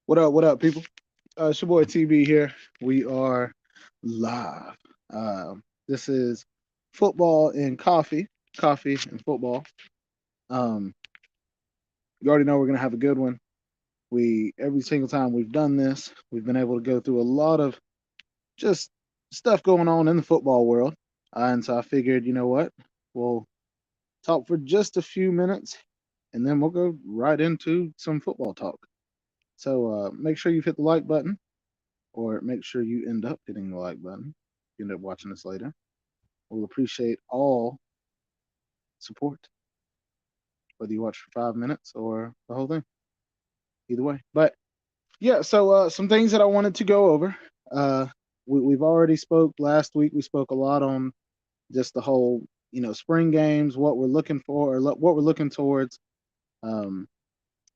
What up, people? It's your boy TB here. We are live. This is football and coffee and football. Um, you already know we're gonna have a good one. We every single time we've done this, we've been able to go through a lot of just stuff going on in the football world, and so I figured, you know what, we'll talk for just a few minutes, and then we'll go right into some football talk. So make sure you've hit the like button or make sure you end up hitting the like button. If you end up watching this later. We'll appreciate all support, whether you watch for 5 minutes or the whole thing. Either way. But yeah, so some things that I wanted to go over. Uh, we've already spoke last week. We spoke a lot on just the whole, spring games, what we're looking for, or what we're looking towards, um,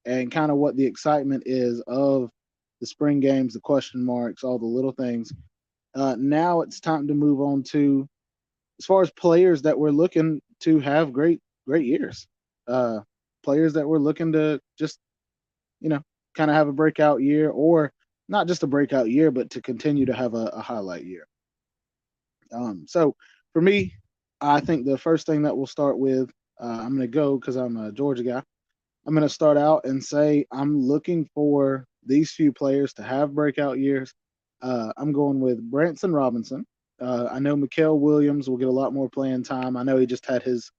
and kind of what the excitement is of the spring games, the question marks, all the little things. Now it's time to move on to as far as players that we're looking to have great years, uh, players that we're looking to just you know kind of have a breakout year, or not just a breakout year, but to continue to have a highlight year. So for me, I think the first thing that we'll start with, I'm going to go because I'm a Georgia guy. I'm going to start out and say I'm looking for these few players to have breakout years. I'm going with Branson Robinson. I know Mikael Williams will get a lot more playing time. I know he just had his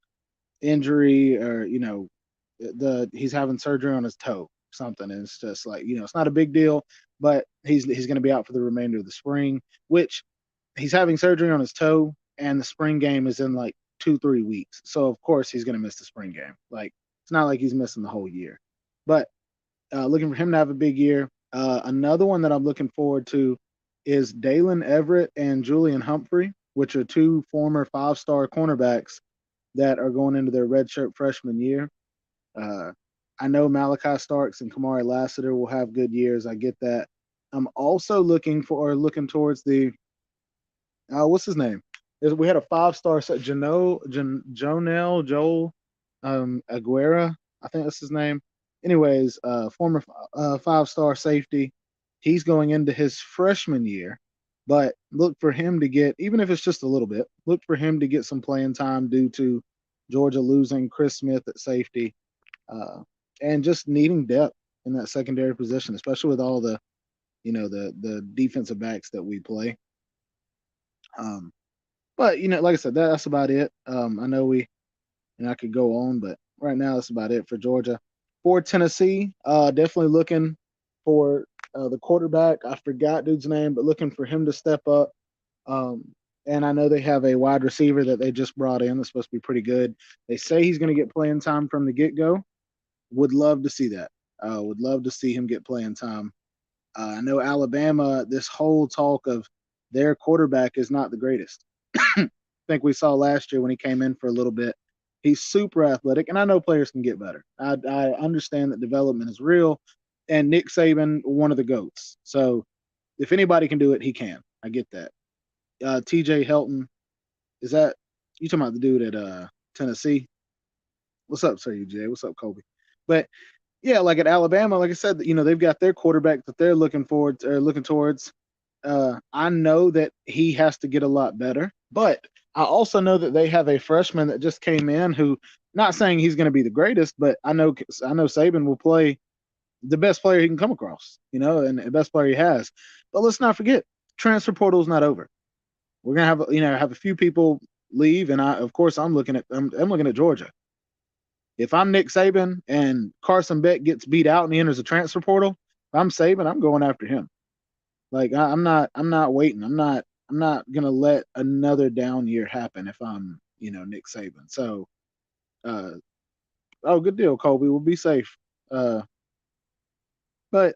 injury, or the he's having surgery on his toe, something. And it's just like, it's not a big deal, but he's going to be out for the remainder of the spring. Which he's having surgery on his toe, and the spring game is in like 2-3 weeks. So of course he's going to miss the spring game. Like, it's not like he's missing the whole year. But looking for him to have a big year. Another one that I'm looking forward to is Dalen Everett and Julian Humphrey, which are two former five-star cornerbacks that are going into their redshirt freshman year. Uh, I know Malachi Starks and Kamari Lassiter will have good years. I get that. I'm also looking towards the what's his name? We had a five-star set, Jonel Joel Aguera. I think that's his name. Anyways, former five-star safety. He's going into his freshman year, but look for him to get, even if it's just a little bit, look for him to get some playing time due to Georgia losing Chris Smith at safety, uh, and just needing depth in that secondary position, especially with all the the defensive backs that we play. Um, but like I said, that's about it. I know I could go on, but right now that's about it for Georgia. For Tennessee, definitely looking for the quarterback. I forgot dude's name, but looking for him to step up. Um, and I know they have a wide receiver that they just brought in that's supposed to be pretty good. They say he's going to get playing time from the get go. Would love to see that. Would love to see him get playing time. I know Alabama, this whole talk of their quarterback is not the greatest. I think we saw last year when he came in for a little bit. He's super athletic, and I know players can get better. I understand that development is real, and Nick Saban, one of the goats. So if anybody can do it, he can. I get that. T.J. Helton, is that you talking about the dude at Tennessee? What's up, Sir UJ? What's up, Kobe? But yeah, like at Alabama, like I said, they've got their quarterback that they're looking towards. I know that he has to get a lot better, but I also know that they have a freshman that just came in who, not saying he's going to be the greatest, but I know Saban will play the best player he can come across, and the best player he has. But let's not forget, transfer portal is not over. We're gonna have a few people leave, and of course I'm looking at Georgia. If I'm Nick Saban and Carson Beck gets beat out and he enters the transfer portal, if I'm Saban, I'm going after him. Like I'm not waiting. I'm not gonna let another down year happen if I'm Nick Saban. So uh oh, good deal, Kobe. We'll be safe. Uh but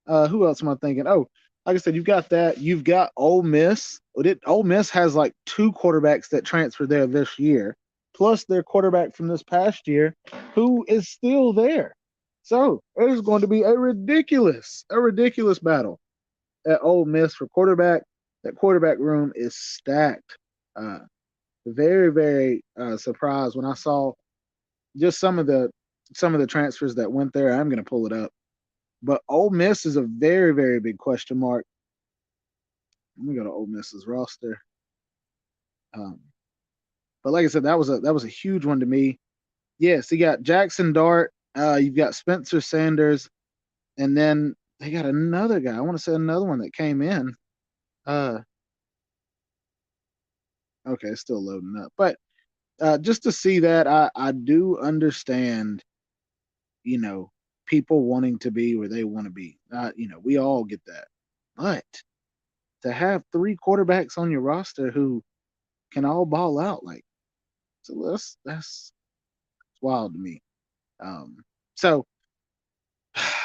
who else am I thinking? Oh, like I said, you've got that. You've got Ole Miss. Ole Miss has like two quarterbacks that transferred there this year, plus their quarterback from this past year, who is still there. So it is going to be a ridiculous battle at Ole Miss for quarterback. That quarterback room is stacked. Uh, very, very surprised when I saw just some of the transfers that went there. I'm going to pull it up. But Ole Miss is a very, very big question mark. Let me go to Ole Miss's roster. Um, but like I said, that was a huge one to me. Yes, you got Jackson Dart. You've got Spencer Sanders, and then they got another guy. I want to say another one that came in. Uh, okay, it's still loading up. But just to see that, I do understand, you know, people wanting to be where they want to be. We all get that. But to have three quarterbacks on your roster who can all ball out, like, so that's wild to me. Um, so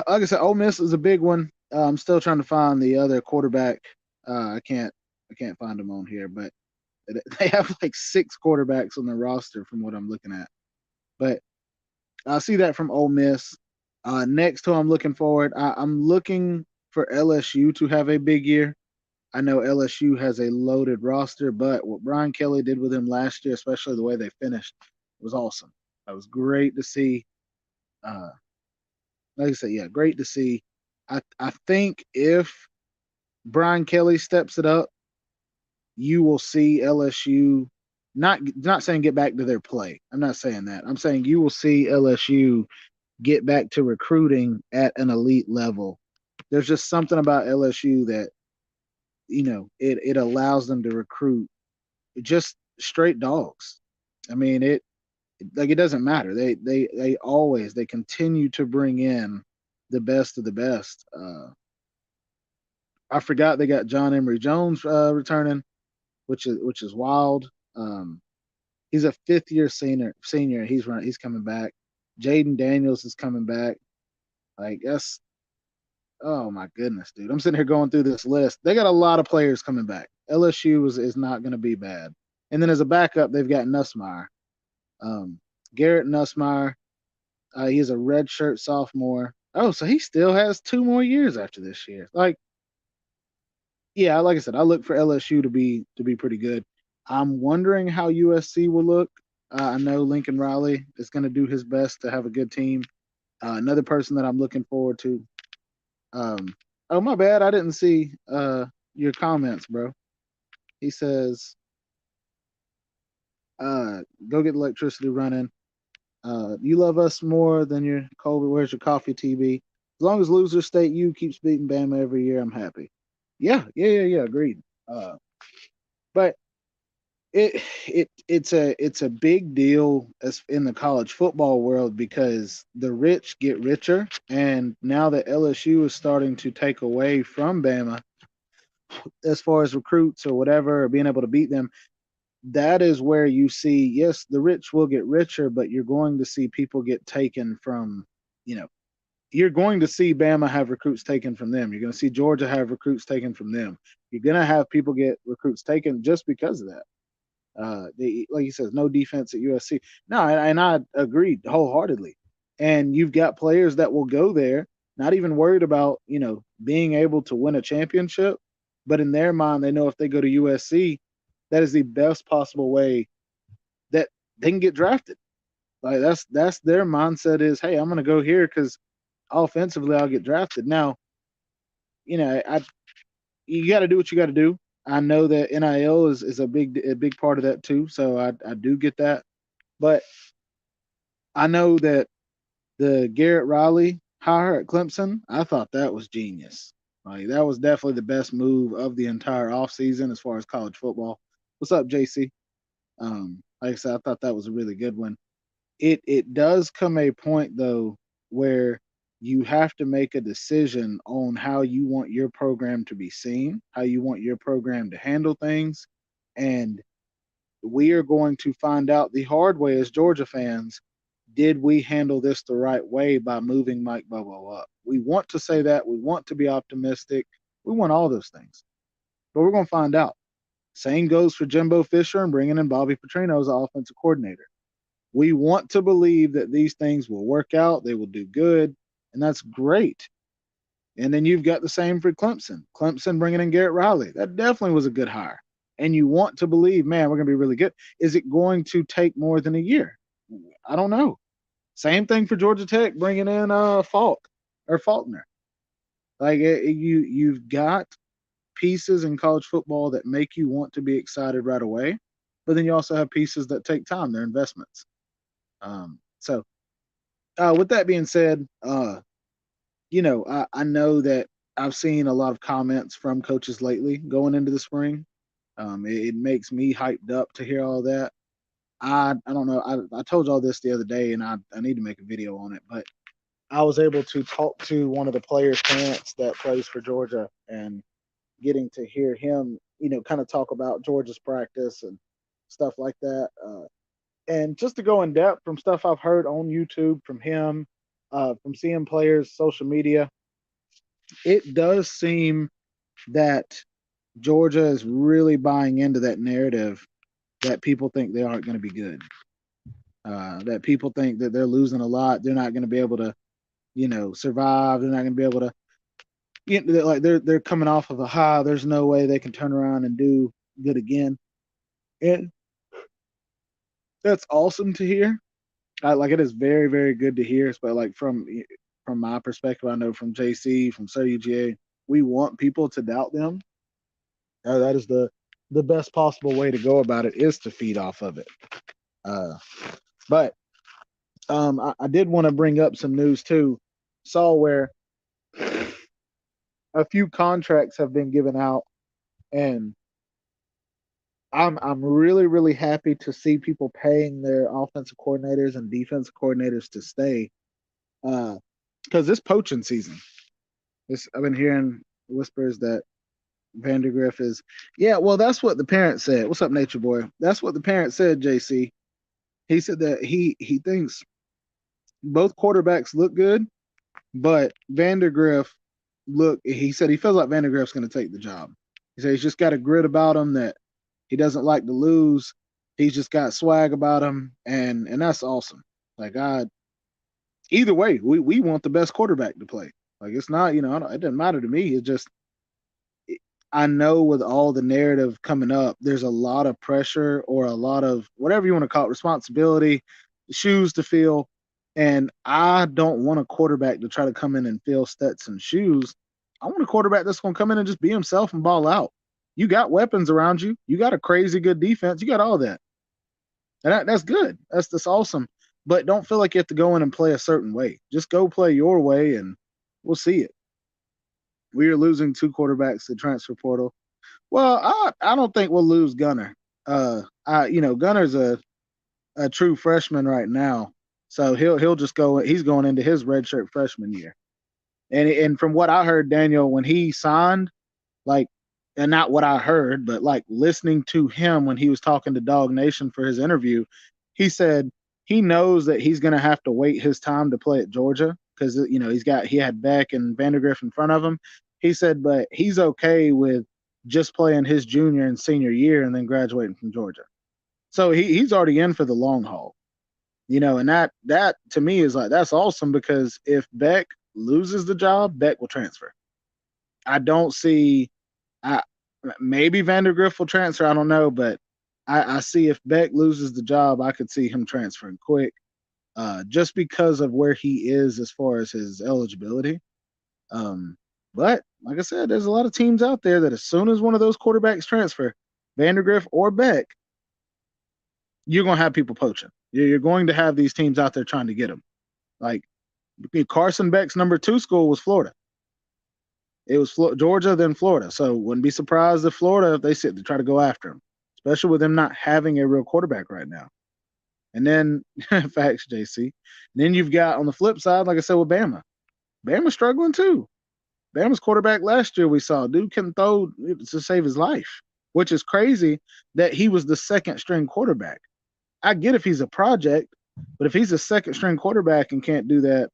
like I said, Ole Miss is a big one. I'm still trying to find the other quarterback. I can't find them on here, but they have like six quarterbacks on the roster from what I'm looking at. But I see that from Ole Miss. Next, who I'm looking forward, I'm looking for LSU to have a big year. I know LSU has a loaded roster, but what Brian Kelly did with him last year, especially the way they finished, was awesome. That was great to see. Uh, like I said, yeah, great to see. I think if Brian Kelly steps it up, you will see LSU not saying get back to their play. I'm not saying that. I'm saying you will see LSU get back to recruiting at an elite level. There's just something about LSU that it allows them to recruit just straight dogs. I mean it doesn't matter. They continue to bring in the best of the best. I forgot they got John Emery Jones returning, which is wild. He's a fifth year senior. Senior. He's coming back. Jaden Daniels is coming back. Like that's oh my goodness, dude. I'm sitting here going through this list. They got a lot of players coming back. LSU is not going to be bad. And then as a backup, they've got Nussmeyer. Um, Garrett Nussmeyer. He's a redshirt sophomore. Oh, so he still has 2 more years after this year. Like, yeah, like I said, I look for LSU to be pretty good. I'm wondering how USC will look. I know Lincoln Riley is going to do his best to have a good team. Another person that I'm looking forward to. Oh my bad, I didn't see your comments, bro. He says, "Go get electricity running. You love us more than your Colby. Where's your coffee, TB? As long as loser state U keeps beating Bama every year, I'm happy." Yeah. Agreed. But it's a big deal as in the college football world because the rich get richer, and now that LSU is starting to take away from Bama as far as recruits or whatever, or being able to beat them, that is where you see, yes, the rich will get richer, but you're going to see people get taken from, you know, you're going to see Bama have recruits taken from them. You're going to see Georgia have recruits taken from them. You're going to have people get recruits taken just because of that. Like he says, no defense at USC. No, and I agreed wholeheartedly. And you've got players that will go there, not even worried about being able to win a championship, but in their mind, they know if they go to USC, that is the best possible way that they can get drafted. Like that's their mindset is, hey, I'm going to go here because offensively I'll get drafted. Now, I you got to do what you got to do. I know that NIL is a big part of that too, so I do get that. But I know that the Garrett Riley hire at Clemson, I thought that was genius. Like that was definitely the best move of the entire offseason as far as college football. What's up, JC? Like I said, I thought that was a really good one. It does come a point though where you have to make a decision on how you want your program to be seen, how you want your program to handle things, and we are going to find out the hard way as Georgia fans. Did we handle this the right way by moving Mike Bobo up? We want to say that. We want to be optimistic. We want all those things. But we're going to find out. Same goes for Jimbo Fisher and bringing in Bobby Petrino as offensive coordinator. We want to believe that these things will work out, they will do good, and that's great. And then you've got the same for Clemson. Clemson bringing in Garrett Riley. That definitely was a good hire. And you want to believe, man, we're going to be really good. Is it going to take more than a year? I don't know. Same thing for Georgia Tech bringing in Falk or Faulkner. Like you've got pieces in college football that make you want to be excited right away, but then you also have pieces that take time. They're investments. With that being said, I know that I've seen a lot of comments from coaches lately going into the spring. It makes me hyped up to hear all that. I don't know. I told y'all this the other day, and I need to make a video on it. But I was able to talk to one of the players' parents that plays for Georgia, and getting to hear him, kind of talk about Georgia's practice and stuff like that. And just to go in depth from stuff I've heard on YouTube from him, from seeing players' social media, it does seem that Georgia is really buying into that narrative that people think they aren't going to be good. That people think that they're losing a lot. They're not going to be able to, survive. They're not going to be able to, like they're coming off of a high. There's no way they can turn around and do good again. And that's awesome to hear. Like it is very, very good to hear. But like from my perspective, I know from JC, from UGA, we want people to doubt them. That is the best possible way to go about it is to feed off of it. Uh, but I did want to bring up some news too. Saw where a few contracts have been given out, and I'm really really happy to see people paying their offensive coordinators and defensive coordinators to stay, because this poaching season. This I've been hearing whispers that Vandergriff is. Yeah, well, that's what the parent said. What's up, Nature Boy? That's what the parent said. JC. He said that he thinks both quarterbacks look good, but Vandergriff look. He said he feels like Vandergriff's going to take the job. He said he's just got a grit about him that he doesn't like to lose. He's just got swag about him, and that's awesome. Like either way, we want the best quarterback to play. Like it's not, it doesn't matter to me. It's just I know with all the narrative coming up, there's a lot of pressure or a lot of whatever you want to call it, responsibility, shoes to fill. And I don't want a quarterback to try to come in and fill Stetson's shoes. I want a quarterback that's going to come in and just be himself and ball out. You got weapons around you. You got a crazy good defense. You got all that. And that's good. That's awesome. But don't feel like you have to go in and play a certain way. Just go play your way and we'll see it. We are losing two quarterbacks to transfer portal. Well, I don't think we'll lose Gunner. Gunner's a true freshman right now, so he'll just go. He's going into his redshirt freshman year, and from what I heard, Daniel, when he signed, like, and not what I heard, but like listening to him when he was talking to Dog Nation for his interview, he said he knows that he's going to have to wait his time to play at Georgia because he had Beck and Vandergriff in front of him. He said, but he's okay with just playing his junior and senior year and then graduating from Georgia. So he's already in for the long haul, and that to me is like that's awesome because if Beck loses the job, Beck will transfer. I don't see I maybe Vandergriff will transfer. I don't know, but I see if Beck loses the job, I could see him transferring quick, just because of where he is as far as his eligibility. But like I said, there's a lot of teams out there that as soon as one of those quarterbacks transfer, Vandergriff or Beck, you're gonna have people poaching. You're going to have these teams out there trying to get them. Like Carson Beck's number 2 school was Florida. It was Georgia, then Florida. So wouldn't be surprised if Florida, if they sit to try to go after him, especially with them not having a real quarterback right now. And then, facts, JC. And then you've got on the flip side, like I said, with Bama. Bama's struggling too. Bama's quarterback last year we saw, dude couldn't throw to save his life, which is crazy that he was the second string quarterback. I get if he's a project, but if he's a second string quarterback and can't do that,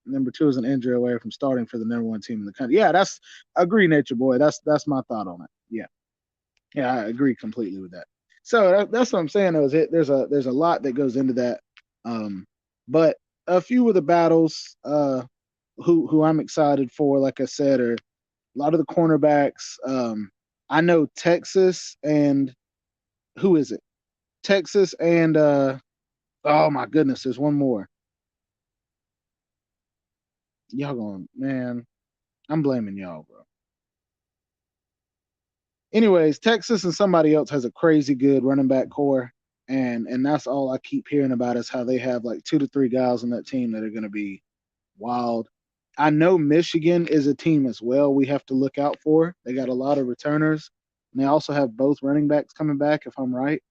number 2 is an injury away from starting for the number 1 team in the country. Yeah, that's agree, Nature Boy. That's my thought on it. Yeah, I agree completely with that. So that's what I'm saying. Though, is it? There's a lot that goes into that. But a few of the battles, who I'm excited for, like I said, are a lot of the cornerbacks. I know Texas and who is it? Texas and oh my goodness, there's one more. Y'all going, man. I'm blaming y'all, bro. Anyways, Texas and somebody else has a crazy good running back core, and that's all I keep hearing about is how they have like 2 to 3 guys on that team that are going to be wild. I know Michigan is a team as well we have to look out for. They got a lot of returners, and they also have both running backs coming back. If I'm right,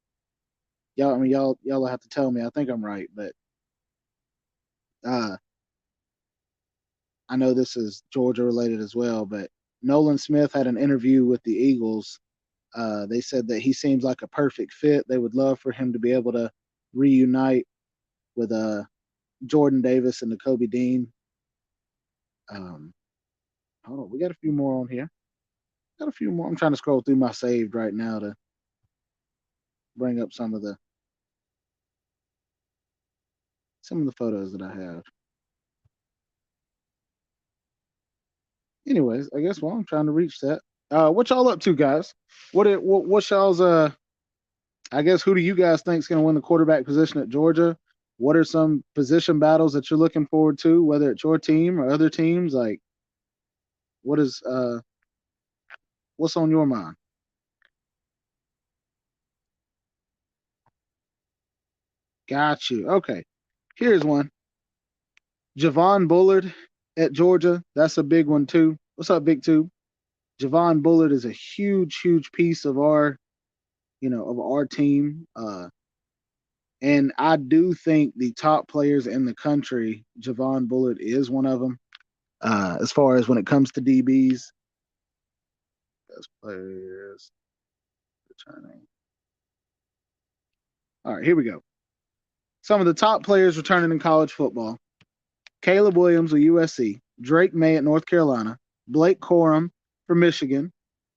y'all, I mean y'all will have to tell me. I think I'm right, but uh, I know this is Georgia related as well. But Nolan Smith had an interview with the Eagles. They said that he seems like a perfect fit. They would love for him to be able to reunite with Jordan Davis and Kobe Dean. Um, Hold on, we got a few more on here. Got a few more. I'm trying to scroll through my saved right now to bring up some of the photos that I have. Anyways, I guess while I'm trying to reach that, what y'all up to, guys? What y'all's I guess who do you guys think is going to win the quarterback position at Georgia? What are some position battles that you're looking forward to, whether it's your team or other teams? Like, what is what's on your mind? Got you. Okay, here's one. Javon Bullard at Georgia. That's a big one too. What's up, Big Two? Javon Bullard is a huge, huge piece of our team. And I do think the top players in the country, Javon Bullard is one of them. As far as when it comes to DBs, best players returning. All right, here we go. Some of the top players returning in college football: Caleb Williams of USC, Drake May at North Carolina, Blake Corum for Michigan,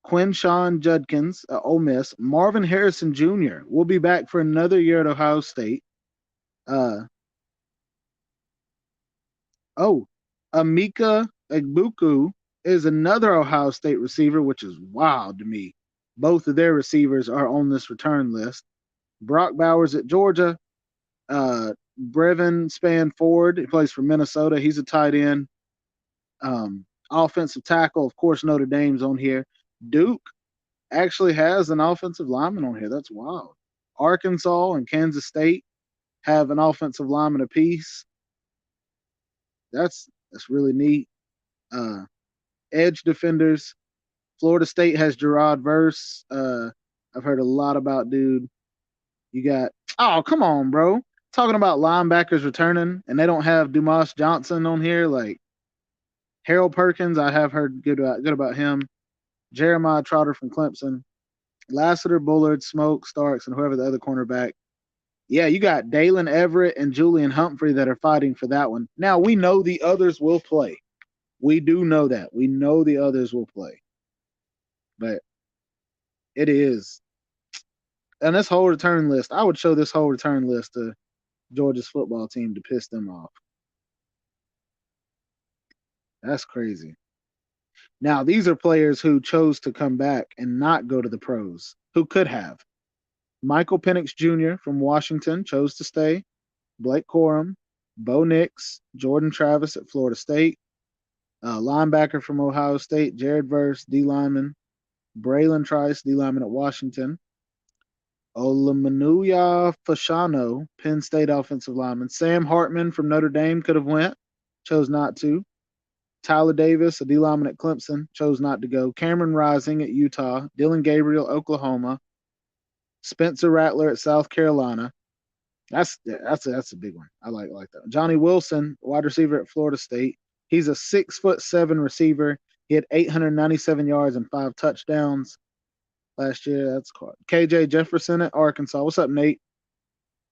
Quinshawn Judkins at Ole Miss, Marvin Harrison Jr. will be back for another year at Ohio State. Uh, oh, Amika Egbuku is another Ohio State receiver, which is wild to me. Both of their receivers are on this return list. Brock Bowers at Georgia, Brevin Span Ford, he plays for Minnesota. He's a tight end. Offensive tackle, of course, Notre Dame's on here. Duke actually has an offensive lineman on here. That's wild. Arkansas and Kansas State have an offensive lineman apiece. That's really neat. Uh, Edge defenders. Florida State has Gerard Verse. I've heard a lot about dude. You got come on, bro. Talking about linebackers returning, and they don't have Dumas Johnson on here. Like Harold Perkins, I have heard good about him. Jeremiah Trotter from Clemson. Lassiter, Bullard, Smoke, Starks, and whoever the other cornerback. Yeah, you got Dalen Everett and Julian Humphrey that are fighting for that one. Now we know the others will play. We do know that. We know the others will play. But it is. And this whole return list, I would show this whole return list to Georgia's football team to piss them off. That's crazy. Now, these are players who chose to come back and not go to the pros, who could have. Michael Penix Jr. from Washington chose to stay. Blake Corum, Bo Nix, Jordan Travis at Florida State, linebacker from Ohio State, Jared Verse, D lineman, Braylon Trice, D lineman at Washington, Olamanuya Fashano, Penn State offensive lineman, Sam Hartman from Notre Dame could have went, chose not to. Tyler Davis, a D lineman at Clemson, chose not to go. Cameron Rising at Utah, Dylan Gabriel, Oklahoma, Spencer Rattler at South Carolina. That's a big one. I like that. Johnny Wilson, wide receiver at Florida State. He's a 6'7" receiver. He had 897 yards and 5 touchdowns last year. That's cool. KJ Jefferson at Arkansas. What's up, Nate?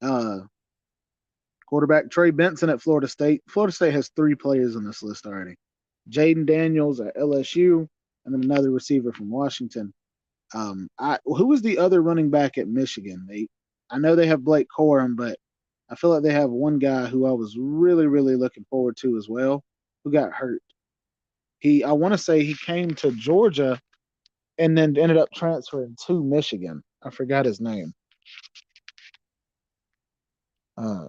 Uh, Quarterback Trey Benson at Florida State. Florida State has 3 players on this list already. Jaden Daniels at LSU, and then another receiver from Washington. Who was the other running back at Michigan? I know they have Blake Corum, but I feel like they have one guy who I was really, really looking forward to as well, who got hurt. I want to say he came to Georgia and then ended up transferring to Michigan. I forgot his name. Uh,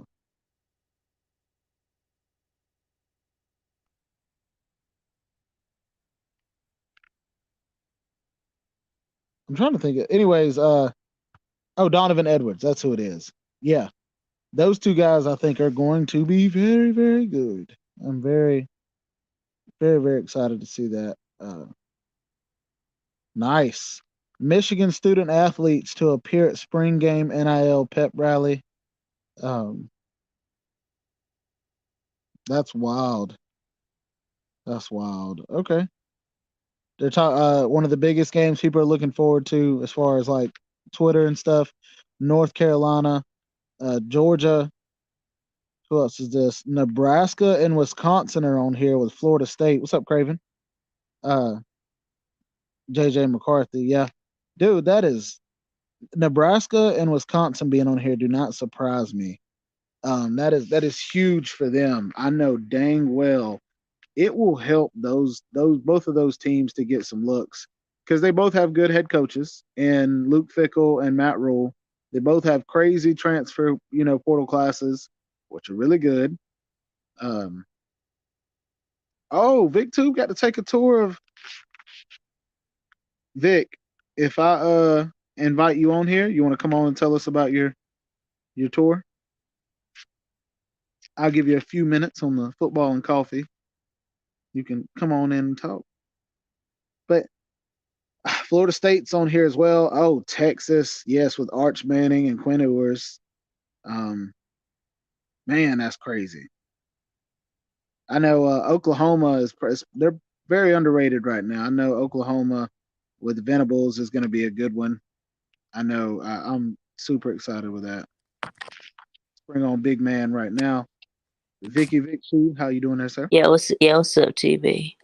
I'm trying to think. Anyways, Donovan Edwards. That's who it is. Yeah, those two guys I think are going to be very, very good. I'm very, very, very excited to see that. Nice. Michigan student athletes to appear at spring game NIL pep rally. Um, that's wild. That's wild. Okay. One of the biggest games people are looking forward to as far as like Twitter and stuff. North Carolina, Georgia. Who else is this? Nebraska and Wisconsin are on here with Florida State. What's up, Craven? Uh, JJ McCarthy. Yeah, dude, that is Nebraska and Wisconsin being on here. Do not surprise me. That is huge for them. I know dang well it will help those both of those teams to get some looks because they both have good head coaches and Luke Fickle and Matt Rule. They both have crazy transfer, portal classes, which are really good. Um, oh, Vic too got to take a tour of Vic. If I invite you on here, you want to come on and tell us about your tour? I'll give you a few minutes on the football and coffee. You can come on in and talk. But Florida State's on here as well. Oh, Texas, yes, with Arch Manning and Quinn Ewers. Um, man, that's crazy. I know Oklahoma they're very underrated right now. I know Oklahoma with Venables is going to be a good one. I know I'm super excited with that. Let's bring on big man right now, Vic Shoe. How you doing there, sir? What's up, TB?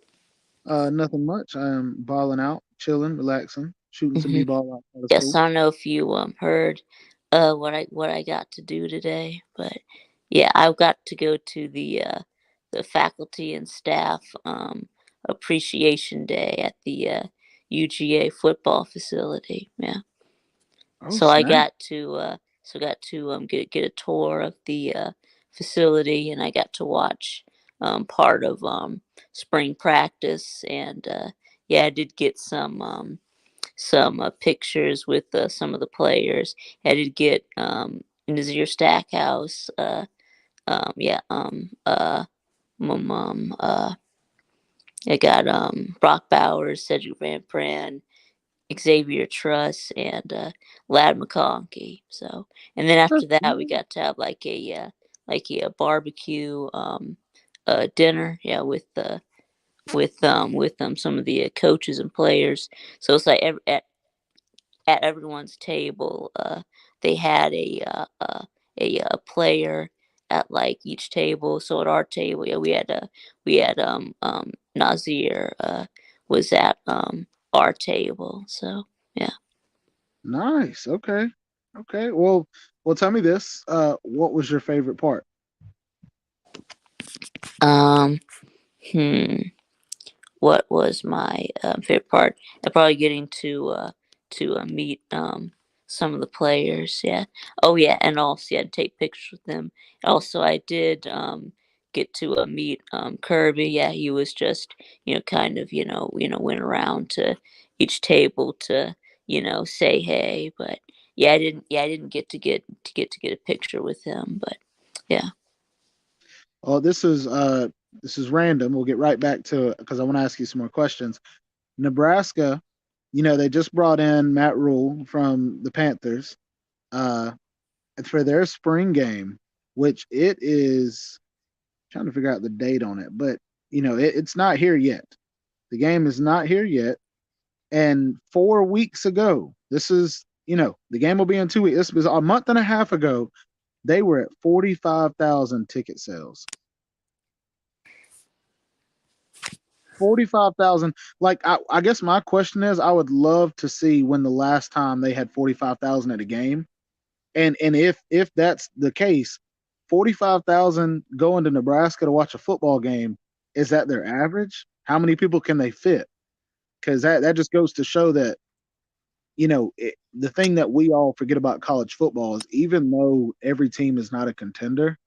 Nothing much. I'm balling out, chilling, relaxing, shooting some hmm b-ball outside of Yes, school. I don't know if you heard what I got to do today, but yeah, I got to go to the faculty and staff appreciation day at the UGA football facility. Yeah, Oh so I snap! got to get a tour of the facility, and I got to watch part of spring practice, and yeah, I did get some pictures with some of the players. I did get Nazir Stackhouse. Yeah. I got Brock Bowers, Cedric Van Pran, Xavier Truss, and Lad McConkey. So, and then after That's that, we cool. got to have like a barbecue dinner. Yeah, with some of the coaches and players. So it's like at everyone's table, they had a player at like each table. So at our table, yeah, we had Nazir was at our table. So yeah. Nice. Okay. Okay. Well, tell me this. What was your favorite part? Um. Hmm. What was my favorite part? Probably getting to meet some of the players. Yeah. Oh yeah, and also yeah, to take pictures with them. Also, I did get to meet Kirby. Yeah, he was just kind of went around to each table to say hey, but I didn't get a picture with him, but yeah. Oh, this is random. We'll get right back to it because I want to ask you some more questions. Nebraska, they just brought in Matt Rule from the Panthers uh, for their spring game, which it is trying to figure out the date on it, but it's not here yet. The game is not here yet. And 4 weeks ago, the game will be in 2 weeks. This was a month and a half ago. They were at 45,000 ticket sales. 45,000. Like, I guess my question is, I would love to see when the last time they had 45,000 at a game, and if that's the case, 45,000 going to Nebraska to watch a football game, is that their average? How many people can they fit? Because that just goes to show that the thing that we all forget about college football is even though every team is not a contender,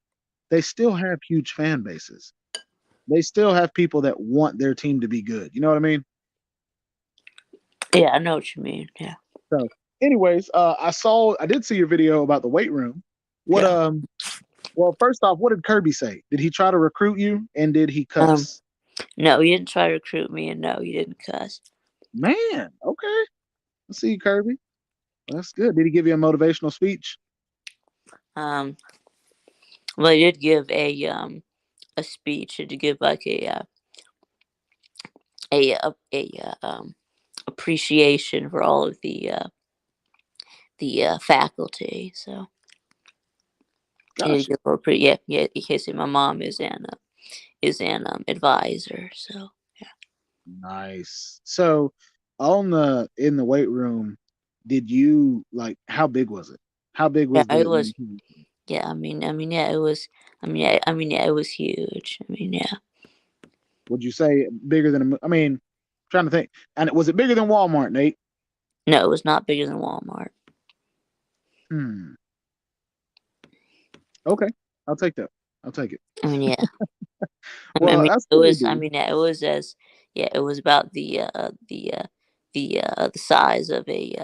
they still have huge fan bases. They still have people that want their team to be good. You know what I mean? Yeah, I know what you mean. Yeah. So, anyways, I did see your video about the weight room. What Yeah. well, first off, what did Kirby say? Did he try to recruit you, and did he Um. cuss? No, he didn't try to recruit me, and no, he didn't cuss. Man, okay. Let's see, Kirby. That's good. Did he give you a motivational speech? Um. Well, he did give a speech. He did give like a appreciation for all of the faculty. So he did Gotcha. give a pretty yeah yeah. Because my mom is an advisor. So Nice. So, on the in the weight room, did you like how big was it? How big yeah, was it the was yeah. I mean yeah, it was. I mean yeah, it was huge. I mean yeah. would you say bigger than I mean, trying to think. And was it bigger than Walmart, Nate? No, it was not bigger than Walmart. Hmm. Okay. I'll take that. I'll take it. I mean yeah. I Well, mean, that's it cool, was. I dude. mean, yeah, it was as yeah. It was about the size of a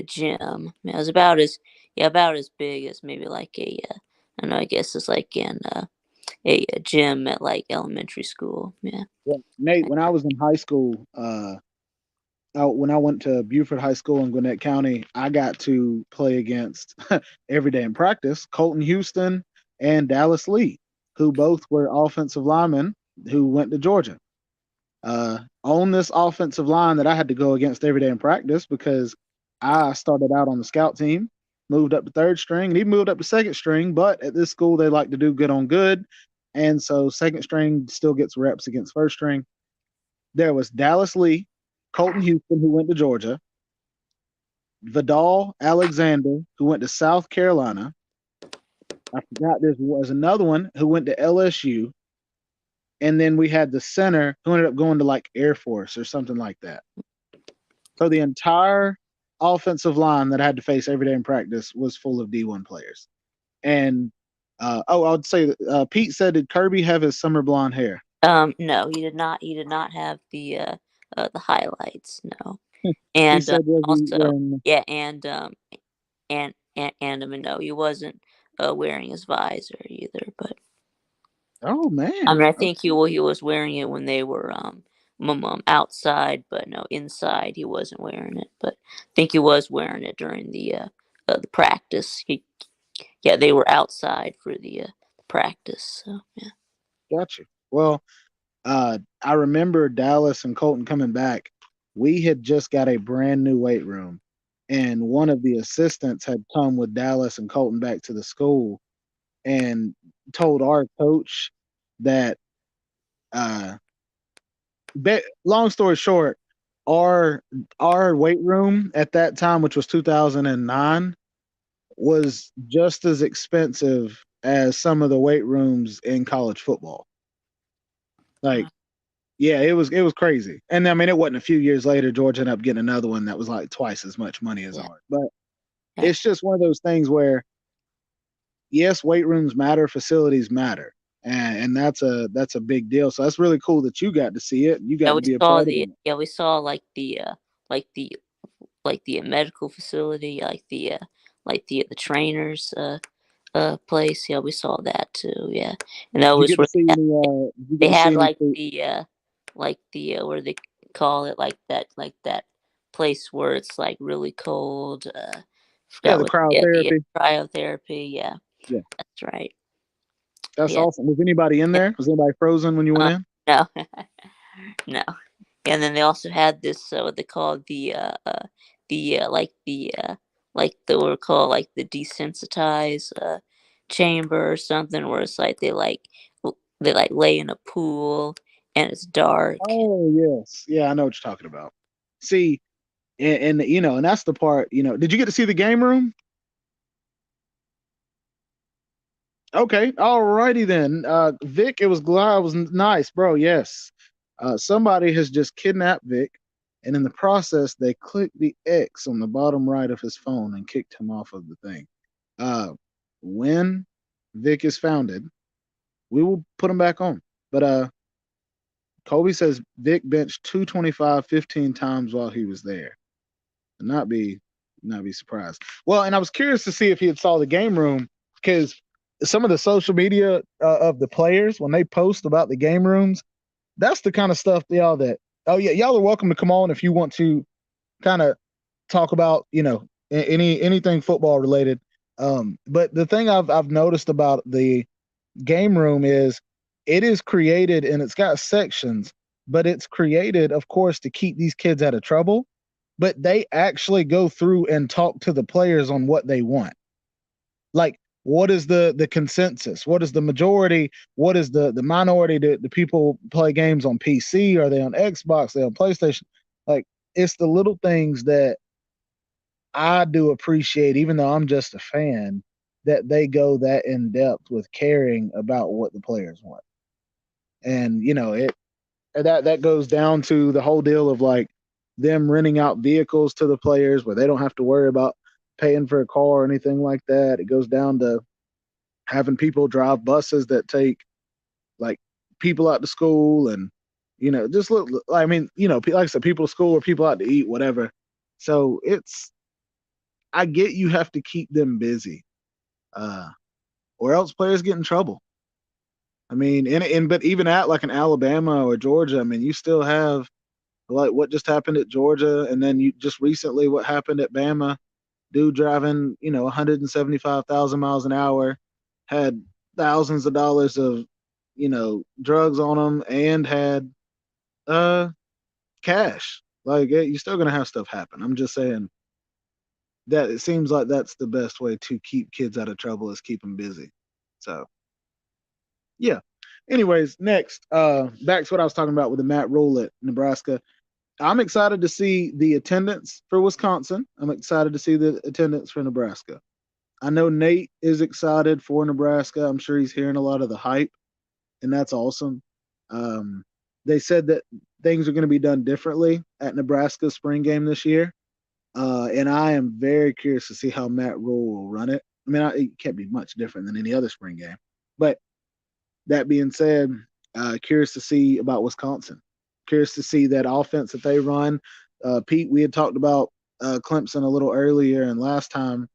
gym. It was about as yeah about as big as maybe like I don't know. I guess it's like in a gym at like elementary school. Yeah. Well, Nate, when I was in high school, when I went to Buford High School in Gwinnett County, I got to play against every day in practice Colton Houston and Dallas Lee, who both were offensive linemen who went to Georgia. On this offensive line that I had to go against every day in practice because I started out on the scout team, moved up to third string, and even moved up to second string. But at this school, they like to do good on good. And so second string still gets reps against first string. There was Dallas Lee, Colton Houston, who went to Georgia, Vidal Alexander, who went to South Carolina. I forgot there was another one who went to LSU. And then we had the center who ended up going to like Air Force or something like that. So the entire offensive line that I had to face every day in practice was full of D1 players. And I would say Pete said, did Kirby have his summer blonde hair? No, he did not. He did not have the highlights. No. He And said, was he also wearing? yeah, and I mean no, he wasn't wearing his visor either. But Oh I man, mean, I okay, think he was wearing it when they were outside, but no, inside he wasn't wearing it. But I think he was wearing it during the practice. Yeah, they were outside for the practice. So yeah. gotcha. Well, I remember Dallas and Colton coming back. We had just got a brand new weight room, and one of the assistants had come with Dallas and Colton back to the school and told our coach that uh, long story short, our our weight room at that time, which was 2009, was just as expensive as some of the weight rooms in college football. Like, yeah, it was crazy. And I mean, it wasn't a few years later, Georgia ended up getting another one that was like twice as much money as Yeah, ours. But yeah. it's just one of those things where yes, weight rooms matter, facilities matter. And that's a big deal. So that's really cool that you got to see it. You Yeah, got we to be a saw part of the it. yeah we saw like the medical facility, like the trainers place. Yeah, we saw that too. Yeah, and that Did you was get to where see any? Did you get they to see had any? Food? like the what do they call it, like that place where it's like really cold. Yeah, Forgot the what yeah cryotherapy. cryotherapy. Yeah, Yeah, that's right. that's Yeah, awesome. Was anybody in yeah. there? Was anybody frozen when you went in? No, no. And then they also had this what they called like the what were called like the desensitized chamber or something where it's like they like lay in a pool and it's dark. Oh yes, yeah, I know what you're talking about. See, and and that's the part. Did you get to see the game room? Okay, alrighty then. Vic, it was glad it was nice, bro. Yes, somebody has just kidnapped Vic, and in the process, they clicked the X on the bottom right of his phone and kicked him off of the thing. Uh, when Vic is founded, we will put him back on. But Kobe says Vic benched 225 15 times while he was there. Not be Not be surprised. Well, and I was curious to see if he had saw the game room because some of the social media of the players when they post about the game rooms, that's the kind of stuff y'all that. Oh yeah, y'all are welcome to come on if you want to kind of talk about anything football related. But the thing I've noticed about the game room is it is created and it's got sections, but it's created, of course, to keep these kids out of trouble. But they actually go through and talk to the players on what they want. Like, what is the consensus? What is the majority? What is the minority? The people play games on PC? Are they on Xbox? Are they on PlayStation? Like, it's the little things that I do appreciate, even though I'm just a fan, that they go that in depth with caring about what the players want. And it that goes down to the whole deal of like them renting out vehicles to the players where they don't have to worry about paying for a car or anything like that. It goes down to having people drive buses that take like people out to school and just look. I mean, like I said, people to school or people out to eat, whatever. So I get you have to keep them busy, uh, or else players get in trouble. I mean, but even at like an Alabama or Georgia, I mean, you still have like what just happened at Georgia, and then you just recently what happened at Bama. Dude driving, 175,000 miles an hour, had thousands of dollars of, drugs on him, and had uh cash. Like you're still gonna have stuff happen. I'm just saying that it seems like that's the best way to keep kids out of trouble is keep them busy. So yeah. Anyways, next, back to what I was talking about with the Matt Rule at Nebraska. I'm excited to see the attendance for Wisconsin. I'm excited to see the attendance for Nebraska. I know Nate is excited for Nebraska. I'm sure he's hearing a lot of the hype, and that's awesome. Um, they said that things are going to be done differently at Nebraska's spring game this year, and I am very curious to see how Matt Rule will run it. I mean, it can't be much different than any other spring game. But that being said, curious to see about Wisconsin. Curious to see that offense that they run. Pete, we had talked about Clemson a little earlier, and last time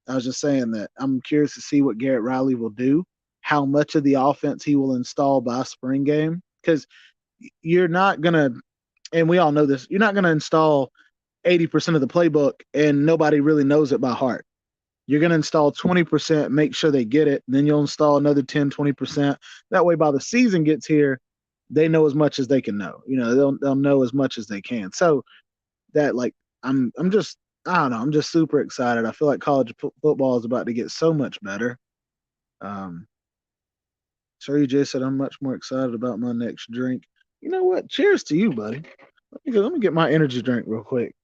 I was just saying that I'm curious to see what Garrett Riley will do, how much of the offense he will install by spring game, because you're not gonna, and we all know this, you're not gonna install 80% of the playbook and nobody really knows it by heart. You're going to install 20%, make sure they get it. And then you'll install another 10, 20%. That way, by the season gets here, they know as much as they can know. They'll know as much as they can. So that like I'm just I don't know. I'm just super excited. I feel like college football is about to get so much better. Um, Sir EJ said I'm much more excited about my next drink. You know what? Cheers to you, buddy. Let me get my energy drink real quick.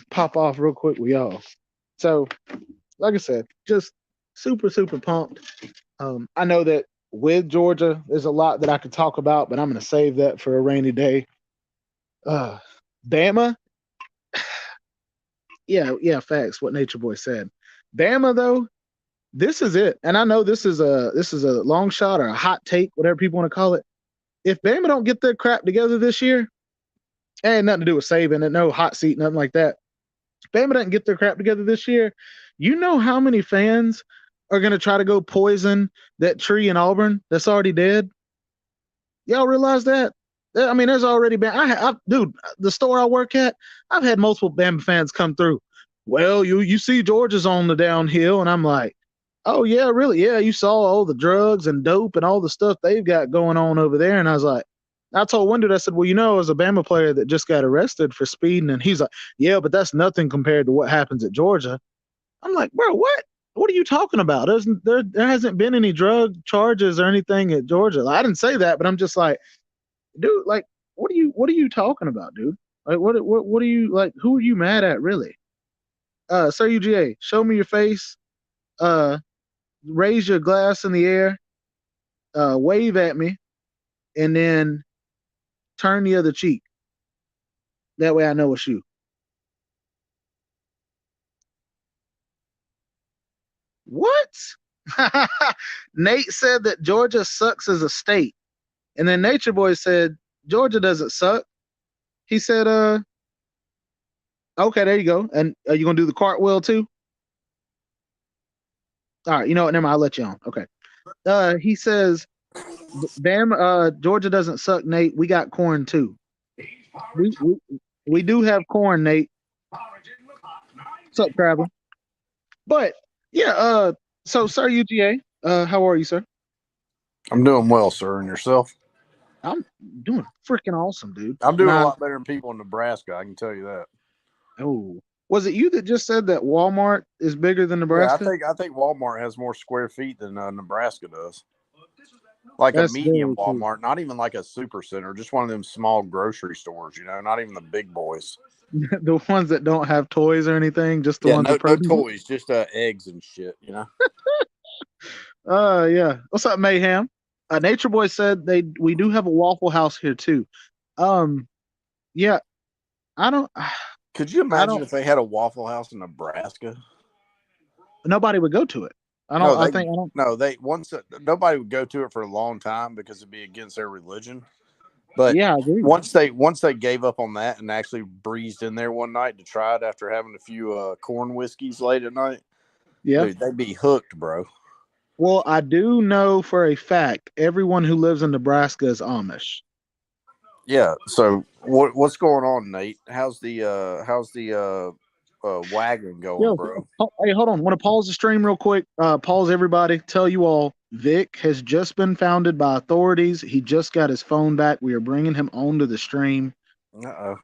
Pop off real quick with y'all. So, like I said, just super, super pumped. I know that with Georgia, there's a lot that I could talk about, but I'm going to save that for a rainy day. Uh, Bama, yeah, facts. What Nature Boy said. Bama, though, this is it, and I know this is a long shot or a hot take, whatever people want to call it. If Bama don't get their crap together this year, it ain't nothing to do with Saban and no hot seat, nothing like that. If Bama doesn't get their crap together this year, you know how many fans are going to try to go poison that tree in Auburn that's already dead? Y'all realize that? I mean, there's already been. Dude, the store I work at, I've had multiple Bama fans come through. Well, you see Georgia's on the downhill, and I'm like, oh yeah, really? Yeah, you saw all the drugs and dope and all the stuff they've got going on over there, and I was like, I told one dude, I said, well, as a Bama player that just got arrested for speeding, and he's like, yeah, but that's nothing compared to what happens at Georgia. I'm like, bro, what? What are you talking about? There hasn't been any drug charges or anything at Georgia. Like, I didn't say that, but I'm just like, dude, like, what are you talking about, dude? Like, what are you like? Who are you mad at, really? Sir UGA, show me your face. Uh, Raise your glass in the air. Wave at me, and then turn the other cheek. That way, I know it's you. What? Nate said that Georgia sucks as a state. And then Nature Boy said, Georgia doesn't suck. He said, Okay, there you go. And are you gonna do the cartwheel too? All right. You know what? Never mind. I'll let you on. Okay. He says, "Damn, Georgia doesn't suck, Nate. We got corn too. We we, we do have corn, Nate. Sup, Traveler? But yeah. So Sir UGA, how are you, sir? I'm doing well, sir. And yourself? I'm doing freaking awesome, dude. I'm doing a Nah. lot better than people in Nebraska. I can tell you that. Oh, was it you that just said that Walmart is bigger than Yeah, I Nebraska? think I think Walmart has more square feet than Nebraska does. Like a That's medium very true. Walmart, not even like a super center, just one of them small grocery stores. Not even the big boys. The ones that don't have toys or anything, just the Yeah, ones no with no produce. toys, just eggs and shit. Yeah. What's up, Mayhem? Nature Boy said we do have a Waffle House here too. Um, yeah, I don't, Could you I imagine don't. if they had a Waffle House in Nebraska? Nobody would go to it. I No, don't. I think I don't. they once nobody would go to it for a long time because it'd be against their religion. But Yeah, I agree. once they gave up on that and actually breezed in there one night to try it after having a few corn whiskeys late at night, Yeah. dude, they'd be hooked, bro. Well, I do know for a fact everyone who lives in Nebraska is Amish. Yeah. So what's going on, Nate? How's the wagon going, Yo, bro? hey, hold on. Want to pause the stream real quick? Pause everybody. Tell you all, Vic has just been founded by authorities. He just got his phone back. We are bringing him onto the stream. Uh-oh.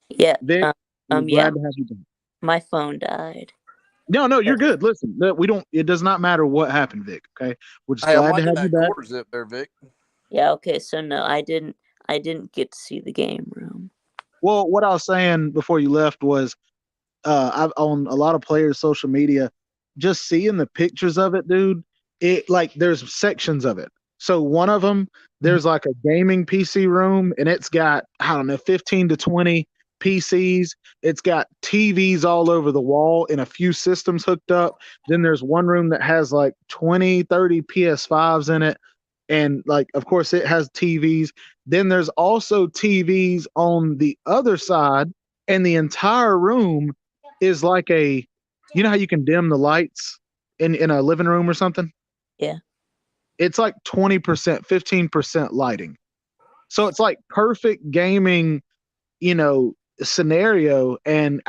Yeah. Vic, we're Yeah. glad to have you back. My phone died. No, you're good. Listen, we don't. It does not matter what happened, Vic. Okay, we're just Hey, I'm glad to liking have you that back. quarter zip there, Vic. Yeah. Okay. So no, I didn't. I didn't get to see the game room. Well, what I was saying before you left was, I've on a lot of players' social media, just seeing the pictures of it, dude. It like there's sections of it. So one of them, there's like a gaming PC room, and it's got I don't know 15 to 20 PCs. It's got TVs all over the wall and a few systems hooked up. Then there's one room that has like 20, 30 PS5s in it. And like, of course, it has TVs. Then there's also TVs on the other side, and the entire room is like you know how you can dim the lights in a living room or something? Yeah. It's like 20%, 15% lighting. So it's like perfect gaming, you know, scenario. And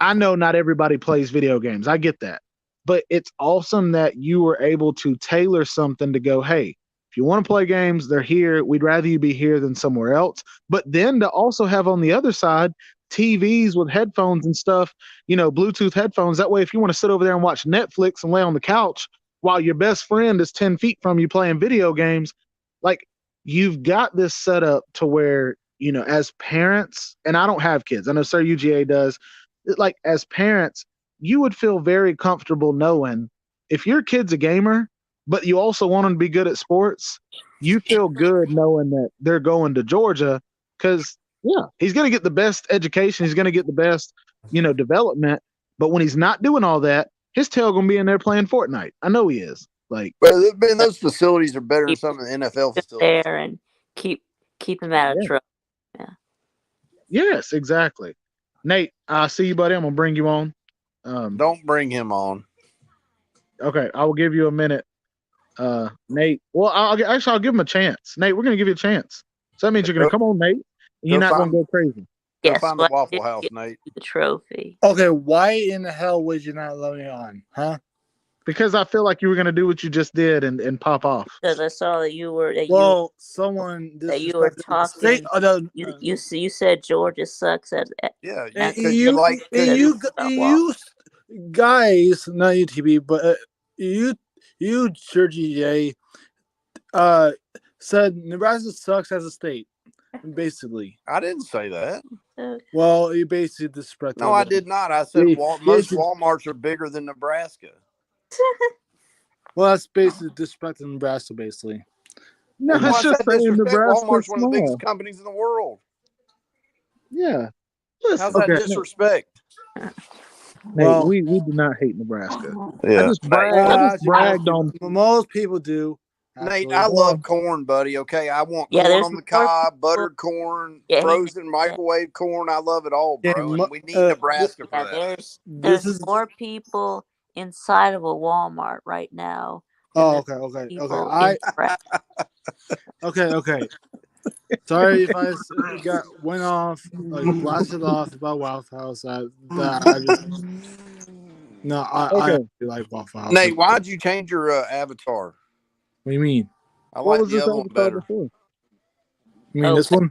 I know not everybody plays video games. I get that. But it's awesome that you were able to tailor something to go, hey, if you want to play games, they're here. We'd rather you be here than somewhere else. But then to also have on the other side TVs with headphones and stuff, you know, Bluetooth headphones. That way, if you want to sit over there and watch Netflix and lay on the couch while your best friend is 10 feet from you playing video games, like you've got this set up to where, you know, as parents, and I don't have kids, I know Sir UGA does, like as parents, you would feel very comfortable knowing if your kid's a gamer, but you also want them to be good at sports, you feel good knowing that they're going to Georgia because yeah, he's going to get the best education, he's going to get the best, you know, development. But when he's not doing all that, his tail going to be in there playing Fortnite. I know he is. Like, But man, those facilities are better than Keep some of the NFL him facilities. there and keep him out of yeah, trouble. Yeah. yes, exactly. Nate, I see you, buddy. I'm gonna bring you on. Don't bring him on. Okay, I will give you a minute. Nate. Well, I'll give him a chance. Nate, we're gonna give you a chance. So that means you're gonna Go, come on, Nate, and you're go not gonna find go crazy. go Yes. find the Well, I Waffle did House, get Nate. the trophy Okay, why in the hell would you not let me on, huh? Because I feel like you were gonna do what you just did and pop off. because I saw that Well, someone that you were disrespected the state. talking. You said Georgia sucks Yeah, as because you like because you about waffle. you guys, not UTB, but you, Georgie J, said Nebraska sucks as a state, basically. I didn't say that. Well, you basically disrespected. No, I did not. I said most Walmarts are bigger than Nebraska. Well, that's basically disrespecting Nebraska, basically. No, Well, it's why is just that saying disrespect? Nebraska's Walmart's one of the biggest small. companies in the world. Yeah. Listen, How's that okay, disrespect? Nate, Well, we do not hate Nebraska. Yeah, I just actually, bragged on. most people do. Nate, Absolutely. I Well, love corn, buddy. Okay, I want Yeah, corn there's on the more cob, people. buttered corn, Yeah, hey, frozen microwave corn. I love it all, Yeah, bro. And we need Nebraska for yeah, that. this there's is. more people inside of a Walmart right now than Oh, there okay. people in Nebraska. Okay. Sorry if I went off blasted off about Waffle House. That I just no. I okay. actually like Waffle House. Nate, why'd you change your avatar? What do you mean? I What like was the this other one avatar better. before? You mean Oh, this one?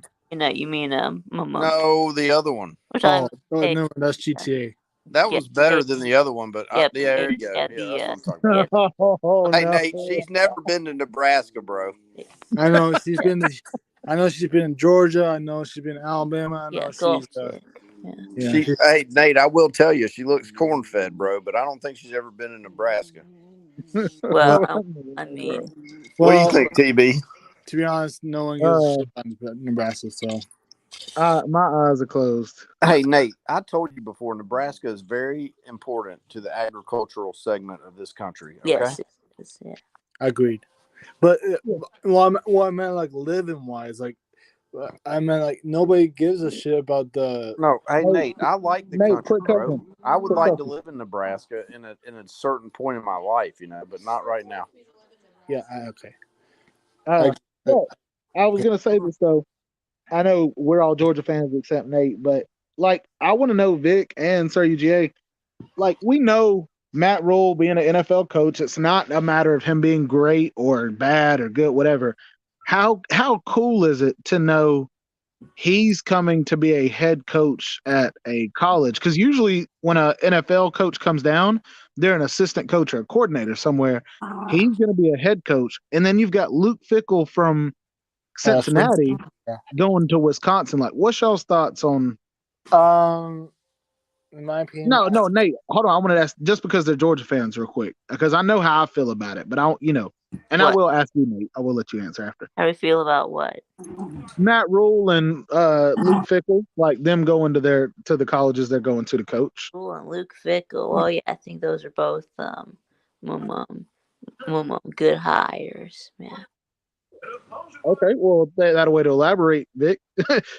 you mean Mama. No, the other one. Which Oh, I'm hey, no, that's GTA. That yeah, was better hey, than the other one, but yeah, yeah, there hey, you go. yeah, Yeah, that's what I'm talking about. yeah, Oh Hey, no. Nate, she's never been to Nebraska, bro. I know she's been. I know she's been in Georgia. I know she's been in Alabama. I yeah, know Gulf she's. chick. Yeah. Yeah. Hey, Nate, I will tell you, she looks corn fed, bro, but I don't think she's ever been in Nebraska. Well, Well, I mean, What do you well. think, TB? To be honest, no one gives a uh, shit about Nebraska. So my eyes are closed. Hey, Nate, I told you before, Nebraska is very important to the agricultural segment of this country, okay? yes, it is. Yeah. agreed. But well, I meant like living wise, like I meant like nobody gives a shit about the. No, hey, Hey, Nate, I like the Nate, country, quick bro. question. I would Quick like to question. live in Nebraska in a certain point in my life, but not right now. Yeah, okay. Uh, I, I, well, I was gonna say this though. I know we're all Georgia fans except Nate, but like I want to know Vic and Sir UGA. Like we know Matt Rule being an NFL coach, it's not a matter of him being great or bad or good, whatever. How cool is it to know he's coming to be a head coach at a college? Because usually when a NFL coach comes down, they're an assistant coach or a coordinator somewhere. He's going to be a head coach, and then you've got Luke Fickle from Flint, Cincinnati yeah. going to Wisconsin. Like, what's y'all's thoughts on? In my opinion, No, Nate, hold on. I want to ask just because they're Georgia fans, real quick, because I know how I feel about it, but I don't, and I What? will ask you, Nate. I will let you answer after. How do you feel about what? Matt Rule and Luke Fickle, like them going to the colleges they're going to coach. Ooh, and Luke Fickle. Well, yeah, I think those are both good hires. Yeah. Okay, well, that a way to elaborate, Vic.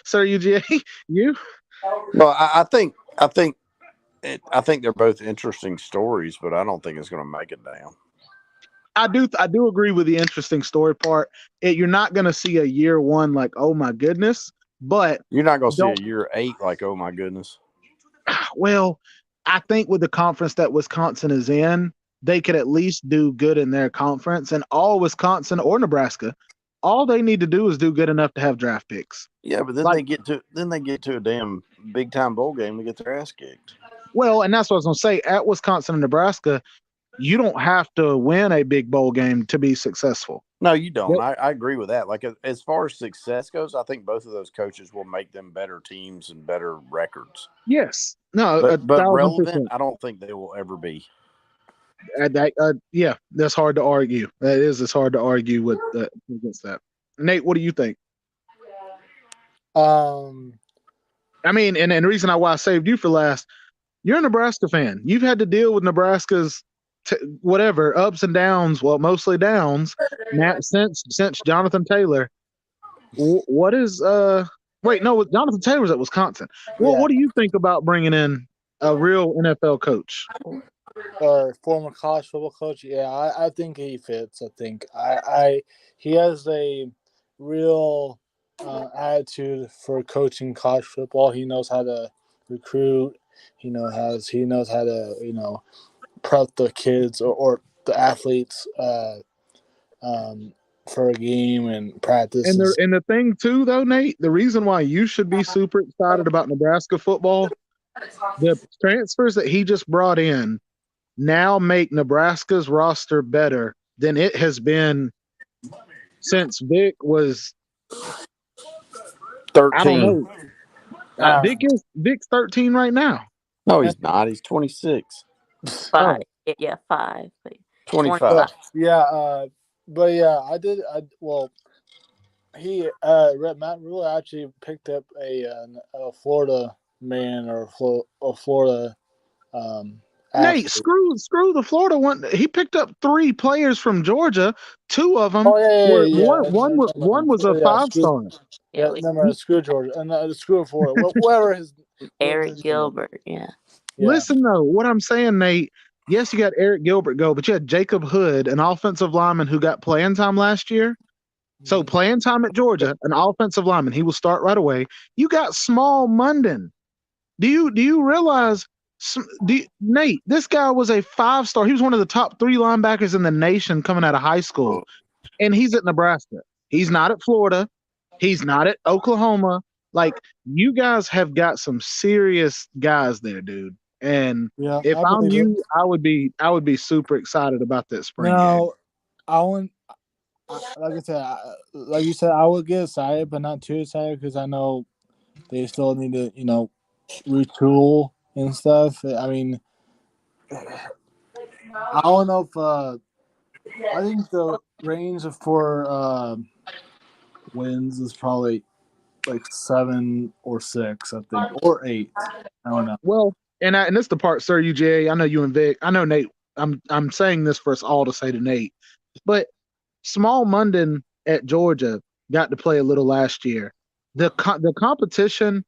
Sir UGA, you? Well, I think they're both interesting stories, but I don't think it's going to make it down. I do agree with the interesting story part. You're not going to see a year one like, oh my goodness, but You're not going to see don't. a year 8 like, oh my goodness. Well, I think with the conference that Wisconsin is in, they could at least do good in their conference. And all Wisconsin or Nebraska, all they need to do is do good enough to have draft picks. Yeah, but then Like, they get to a damn big time bowl game to get their ass kicked. well, and that's what I was gonna say. At Wisconsin and Nebraska, you don't have to win a big bowl game to be successful. No, you don't. Yep. I agree with that. Like as far as success goes, I think both of those coaches will make them better teams and better records. Yes. No, a But thousand relevant, percent. I don't think they will ever be. Yeah, that's hard to argue. That is, it's hard to argue with against that. Nate, what do you think? um, I mean, and the reason why I saved you for last, you're a Nebraska fan. You've had to deal with Nebraska's whatever ups and downs. Well, mostly downs. Now since Jonathan Taylor, what is Wait, no, Jonathan Taylor's at Wisconsin. Well, yeah, what do you think about bringing in a real NFL coach? or former college football coach. Yeah, I think he fits. I think he has a real attitude for coaching college football. He knows how to recruit. He knows how to prep the kids or the athletes for a game and practices. And the thing too, though, Nate, the reason why you should be super excited about Nebraska football, the transfers that he just brought in now make Nebraska's roster better than it has been since Vic was. I don't 13. know. Uh, Vic's 13 right now. No, he's not. He's 26. 5. Oh, Yeah, 5. 25. 25. yeah, but yeah, I did. He Matt Rule actually picked up a Florida man or a Florida Nate, athlete. screw the Florida one. He picked up 3 players from Georgia. 2 of them Oh were yeah. one was a Yeah, 5-star. Yeah, never mind. Screw Georgia and screw Florida. Whatever his Eric name was. Gilbert. Yeah. Yeah. Listen though, what I'm saying, Nate. Yes, you got Eric Gilbert go, but you had Jacob Hood, an offensive lineman who got playing time last year. So playing time at Georgia, an offensive lineman, he will start right away. You got Small Munden. Do you realize, Nate? This guy was a 5-star. He was one of the top 3 linebackers in the nation coming out of high school, and he's at Nebraska. He's not at Florida. He's not at Oklahoma. Like, you guys have got some serious guys there, dude. And Yeah, if I I'm believe it. you, I would be super excited about that spring game. Now, like I said, like you said, I would get excited, but not too excited because I know they still need to, retool and stuff. I mean, I don't know if I think the range for wins is probably like 7 or 6, I think, or 8. I don't know. Well, and this is the part, sir, UGA. I know you and Vic. I know Nate. I'm saying this for us all to say to Nate, but Small Munden at Georgia got to play a little last year. The competition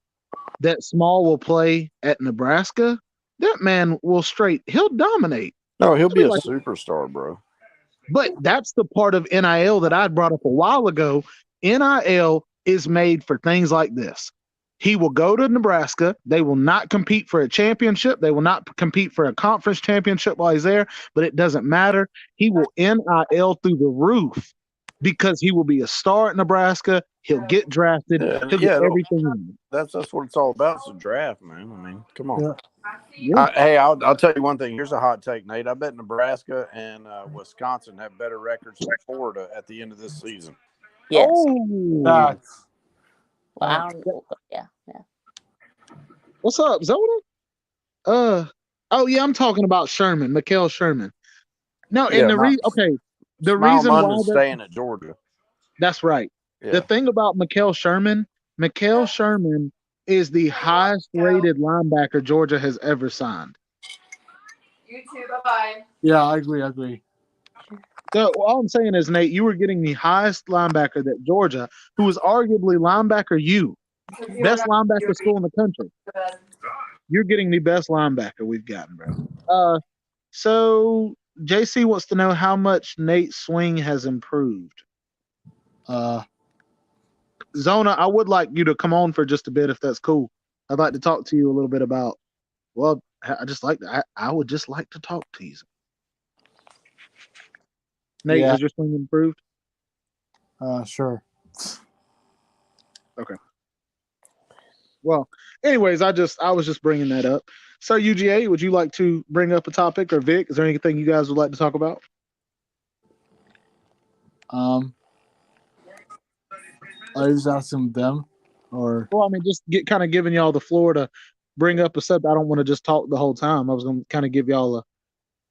that Small will play at Nebraska, that man will he'll dominate. No, he'll be a Like, superstar, bro. but that's the part of NIL that I brought up a while ago. NIL is made for things like this. He will go to Nebraska. They will not compete for a championship. They will not compete for a conference championship while he's there, but it doesn't matter. He will NIL through the roof because he will be a star at Nebraska. He'll get drafted. He'll get everything. That's what it's all about. It's a draft, man. I mean, come on. Yeah. Yeah. Hey, I'll tell you one thing. Here's a hot take, Nate. I bet Nebraska and Wisconsin have better records than Florida at the end of this season. Yes. Oh, Facts. Well, I don't know. Yeah. what's up, Zona? Oh yeah, I'm talking about Sherman, Mikael Sherman. No, and the reason why Munden's staying at Georgia. that's right. Yeah. The thing about Mikael Sherman is the highest rated linebacker Georgia has ever signed. You too. Bye-bye. Yeah, I agree. So all I'm saying is, Nate, you were getting the highest linebacker that Georgia, who was arguably linebacker best linebacker school in the country. You're getting the best linebacker we've gotten, bro. So JC wants to know how much Nate's swing has improved. Zona, I would like you to come on for just a bit if that's cool. I'd like to talk to you a little bit about. Well, I would just like to talk to you. Nate, has your swing improved? Sure. Okay. Well, anyways, I was just bringing that up. So UGA, would you like to bring up a topic, or Vic? Is there anything you guys would like to talk about? I was asking them, or well, I mean, just giving y'all the floor to bring up a subject. I don't want to just talk the whole time. I was going to kind of give y'all a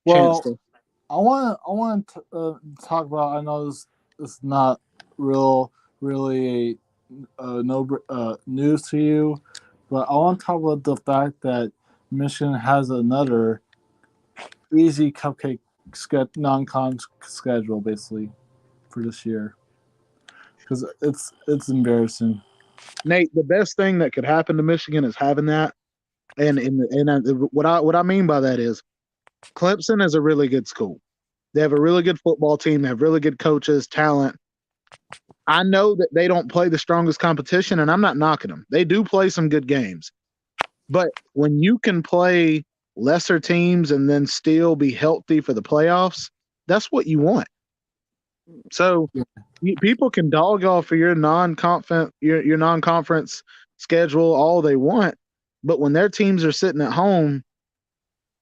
chance to. I want to talk about. I know this is not really no news to you, but I want to talk about the fact that Michigan has another easy cupcake non-con schedule basically for this year, because it's embarrassing. Nate, the best thing that could happen to Michigan is having that, and what I mean by that is Clemson is a really good school. They have a really good football team. They have really good coaches, talent. I know that they don't play the strongest competition, and I'm not knocking them. They do play some good games. But when you can play lesser teams and then still be healthy for the playoffs, that's what you want. So people can dog off for your non-conference schedule all they want, but when their teams are sitting at home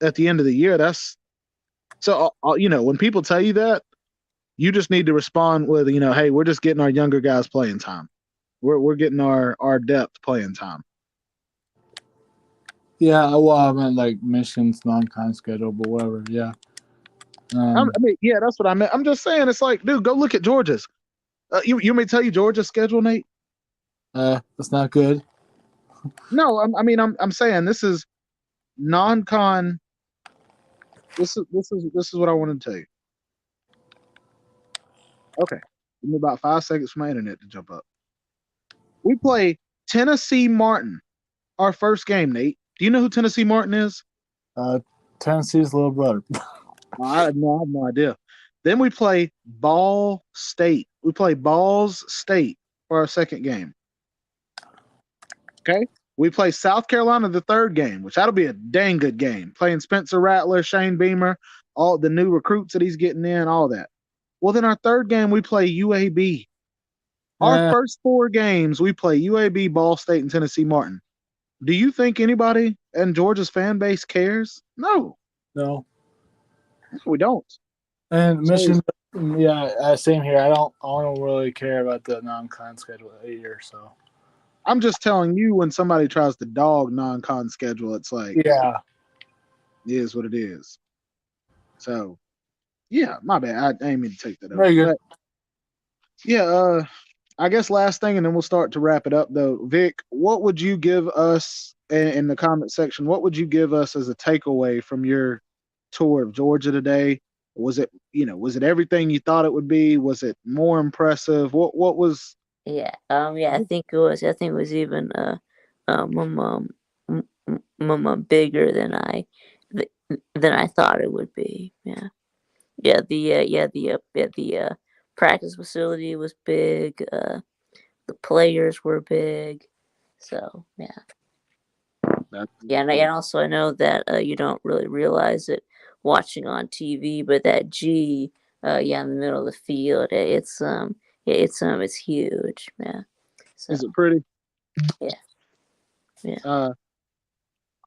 at the end of the year, that's so when people tell you that, you just need to respond with hey, we're just getting our younger guys playing time. We're getting our depth playing time. Yeah, well, I meant like Michigan's non-con schedule, but whatever. Yeah. Yeah, that's what I meant. I'm just saying, it's like, dude, go look at Georgia's. You may tell you Georgia's schedule, Nate? That's not good. No, I'm saying this is non-con This is what I wanted to tell you. Okay, give me about 5 seconds for my internet to jump up. We play Tennessee Martin, our first game. Nate, do you know who Tennessee Martin is? Tennessee's little brother. I have no idea. Then we play Ball State. We play Balls State for our second game. Okay. We play South Carolina the third game, which that'll be a dang good game. Playing Spencer Rattler, Shane Beamer, all the new recruits that he's getting in, all that. Well, then our third game we play UAB. Our Eh, first 4 games we play UAB, Ball State, and Tennessee Martin. Do you think anybody in Georgia's fan base cares? No, no. we don't. And So Michigan, same here. I don't really care about the non-con schedule either. So I'm just telling you, when somebody tries to dog non-con schedule, it's like yeah, it is what it is. So yeah, my bad. I ain't mean to take that over. very good. But yeah, I guess last thing, and then we'll start to wrap it up though. Vic, what would you give us in the comment section? What would you give us as a takeaway from your tour of Georgia today? Was it everything you thought it would be? Was it more impressive? What was? Yeah. Yeah. I think it was. I think it was even bigger than I thought it would be. Yeah. Yeah. The practice facility was big. The players were big. So yeah. Yeah, and also I know that you don't really realize it watching on TV, but that G, in the middle of the field, it's huge, yeah. So Is it pretty? yeah, yeah,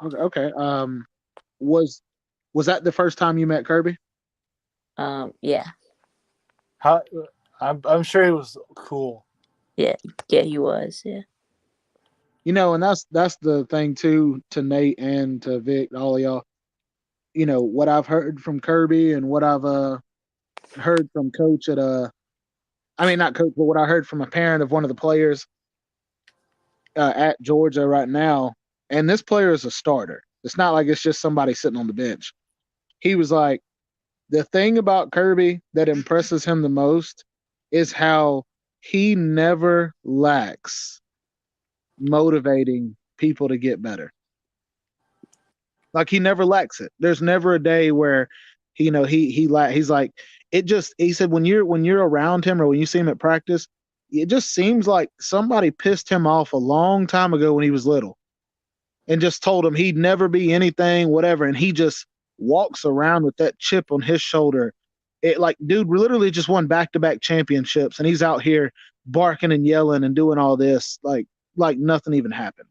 Okay. Was was that the first time you met Kirby? yeah, How I'm sure it was cool. yeah, yeah. He was, yeah, And that's the thing too, to Nate and to Vic, all of y'all. What I've heard from Kirby and what I've heard from coach at I mean not coach, but what I heard from a parent of one of the players at Georgia right now, and this player is a starter. It's not like it's just somebody sitting on the bench. He was like, the thing about Kirby that impresses him the most is how he never lacks motivating people to get better. Like he never lacks it. There's never a day where he's like he said when you're around him or when you see him at practice, it just seems like somebody pissed him off a long time ago when he was little and just told him he'd never be anything, whatever, and he just walks around with that chip on his shoulder. It like, dude, literally just won back-to-back championships, and he's out here barking and yelling and doing all this like nothing even happened.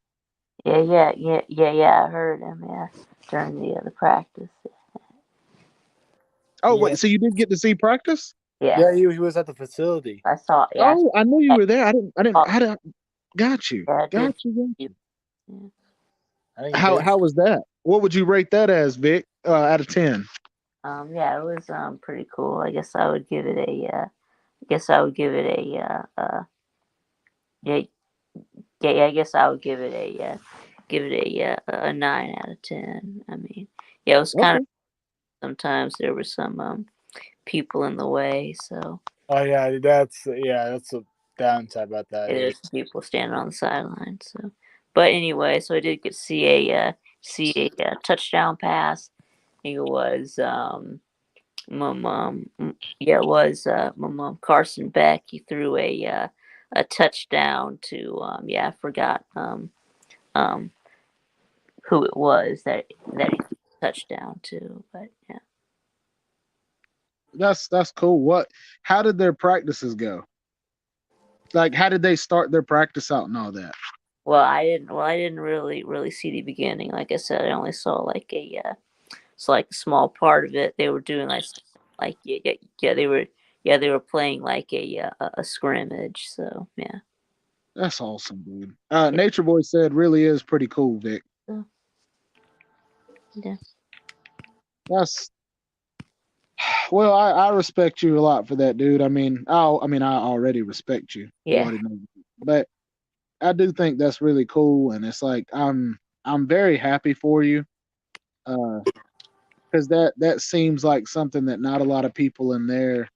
yeah. I heard him, yeah, during the practice, Oh Yeah, wait, so you did get to see practice? yeah. yeah. He was at the facility. I saw, yeah, Oh, I knew you I were there. saw, I didn't. Got you. yeah, I did. Got you. Yeah. I think How was that? What would you rate that as, Vic? Out of 10? Yeah, it was pretty cool. I guess I would give it a I guess I would give it yeah, I guess I would give it a 9 out of 10. I mean, yeah, it was kind of Okay. sometimes there were some people in the way, so Oh that's a downside about that. there's people standing on the sideline. So, but anyway, so I did get to see a touchdown pass. I think it was my mom. Yeah, it was my mom Carson Beck. He threw a touchdown to I forgot um who it was that he touchdown to, but yeah. That's cool. How did their practices go? Like, how did they start their practice out and all that? I didn't really see the beginning. Like I said, I only saw like it's like a small part of it. They were doing like they were playing like a scrimmage. So yeah. That's awesome, dude. Nature Boy said really is pretty cool, Vic. So, yeah. That's well, I respect you a lot for that, dude. I already respect you. You Yeah. already know, but I do think that's really cool, and it's like I'm very happy for you. Uh, because that seems like something that not a lot of people in their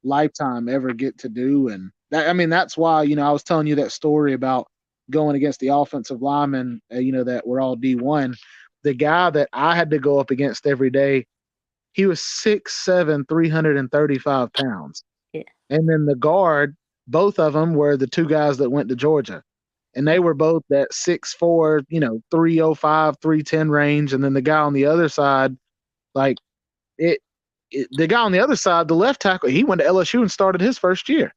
lifetime ever get to do. And that, I mean, that's why, I was telling you that story about going against the offensive linemen, that were all D1. The guy that I had to go up against every day, he was 6'7", 335 pounds. Yeah. And then the guard, both of them were the two guys that went to Georgia. And they were both that 6'4", 305, 310 range. And then the guy on the other side, like the guy on the other side, the left tackle, he went to LSU and started his first year.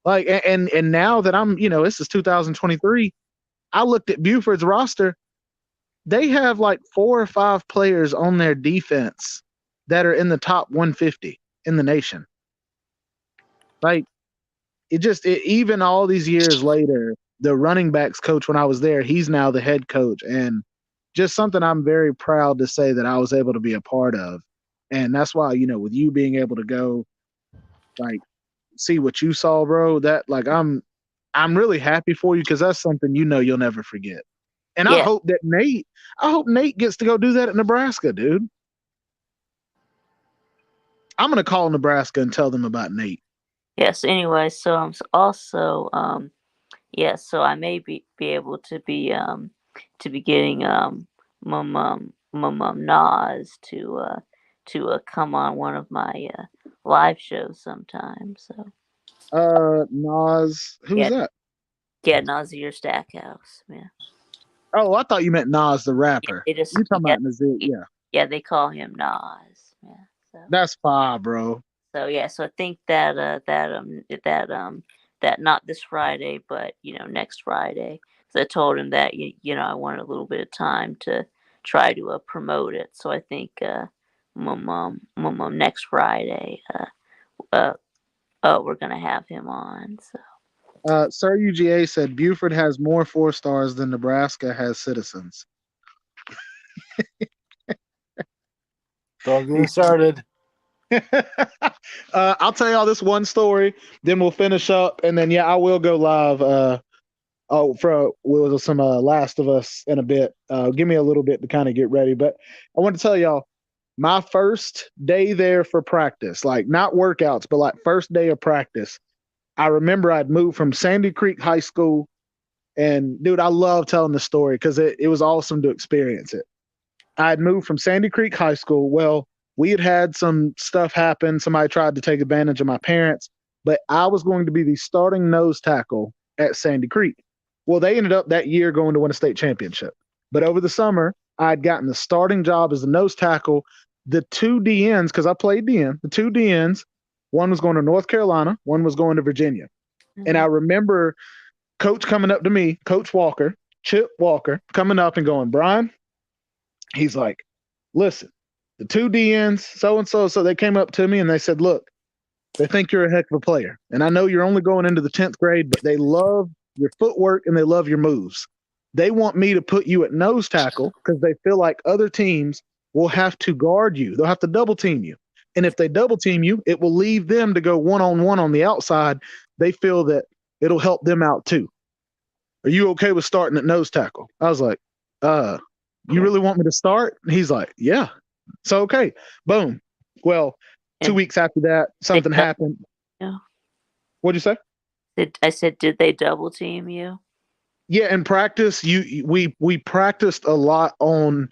Like, and now that I'm, this is 2023, I looked at Buford's roster. They have like 4 or 5 players on their defense that are in the top 150 in the nation. Like, even all these years later, the running backs coach when I was there, he's now the head coach, and just something I'm very proud to say that I was able to be a part of. And that's why, with you being able to go, like, see what you saw, bro, that, like, I'm really happy for you, because that's something you'll never forget. And Yeah. I hope Nate gets to go do that at Nebraska, dude. I'm gonna call Nebraska and tell them about Nate. Yes. Anyway, so I'm also so I may be able to be getting Nas to come on one of my live shows sometime. So Nas, who's that? Yeah, Nasir Stackhouse. Yeah. Oh, I thought you meant Nas the rapper. They just You talking about Nazir? Yeah. Yeah, they call him Nas. Yeah. So That's fire, bro. so I think that that not this Friday, but next Friday. So I told him that I wanted a little bit of time to try to promote it. So I think next Friday we're gonna have him on. So Sir UGA said Buford has more 4 stars than Nebraska has citizens. Don't get me started. I'll tell y'all this one story, then we'll finish up, and then I will go live. For some Last of Us in a bit. Give me a little bit to kind of get ready, but I want to tell y'all my first day there for practice, like not workouts, but like first day of practice. I remember I'd moved from Sandy Creek High School, and dude, I love telling the story because it was awesome to experience it. I'd moved from Sandy Creek High School. Well, we had some stuff happen. Somebody tried to take advantage of my parents, but I was going to be the starting nose tackle at Sandy Creek. Well, they ended up that year going to win a state championship. But over the summer, I'd gotten the starting job as the nose tackle. The 2 DNs, because I played DN, the 2 DNs, one was going to North Carolina, one was going to Virginia. Mm-hmm. And I remember Coach coming up to me, Coach Walker, Chip Walker, coming up and going, Brian, he's like, listen, the 2 DNs, so-and-so, so they came up to me and they said, look, they think you're a heck of a player. And I know you're only going into the 10th grade, but they love your footwork and they love your moves. They want me to put you at nose tackle because they feel like other teams will have to guard you. They'll have to double team you. And if they double team you, it will leave them to go one-on-one on the outside. They feel that it'll help them out too. Are you okay with starting at nose tackle? I was like, you really want me to start? And he's like, yeah. So, okay, boom. Well, 2 weeks after that, something happened. Yeah. What'd you say? I said, did they double team you? Yeah, in practice, we practiced a lot on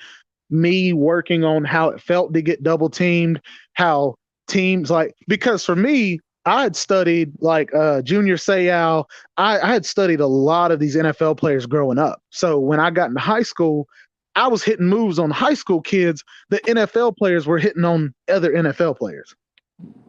me working on how it felt to get double teamed, how teams because for me, I had studied Junior Seau. I had studied a lot of these NFL players growing up. So when I got into high school, I was hitting moves on high school kids that NFL players were hitting on other NFL players.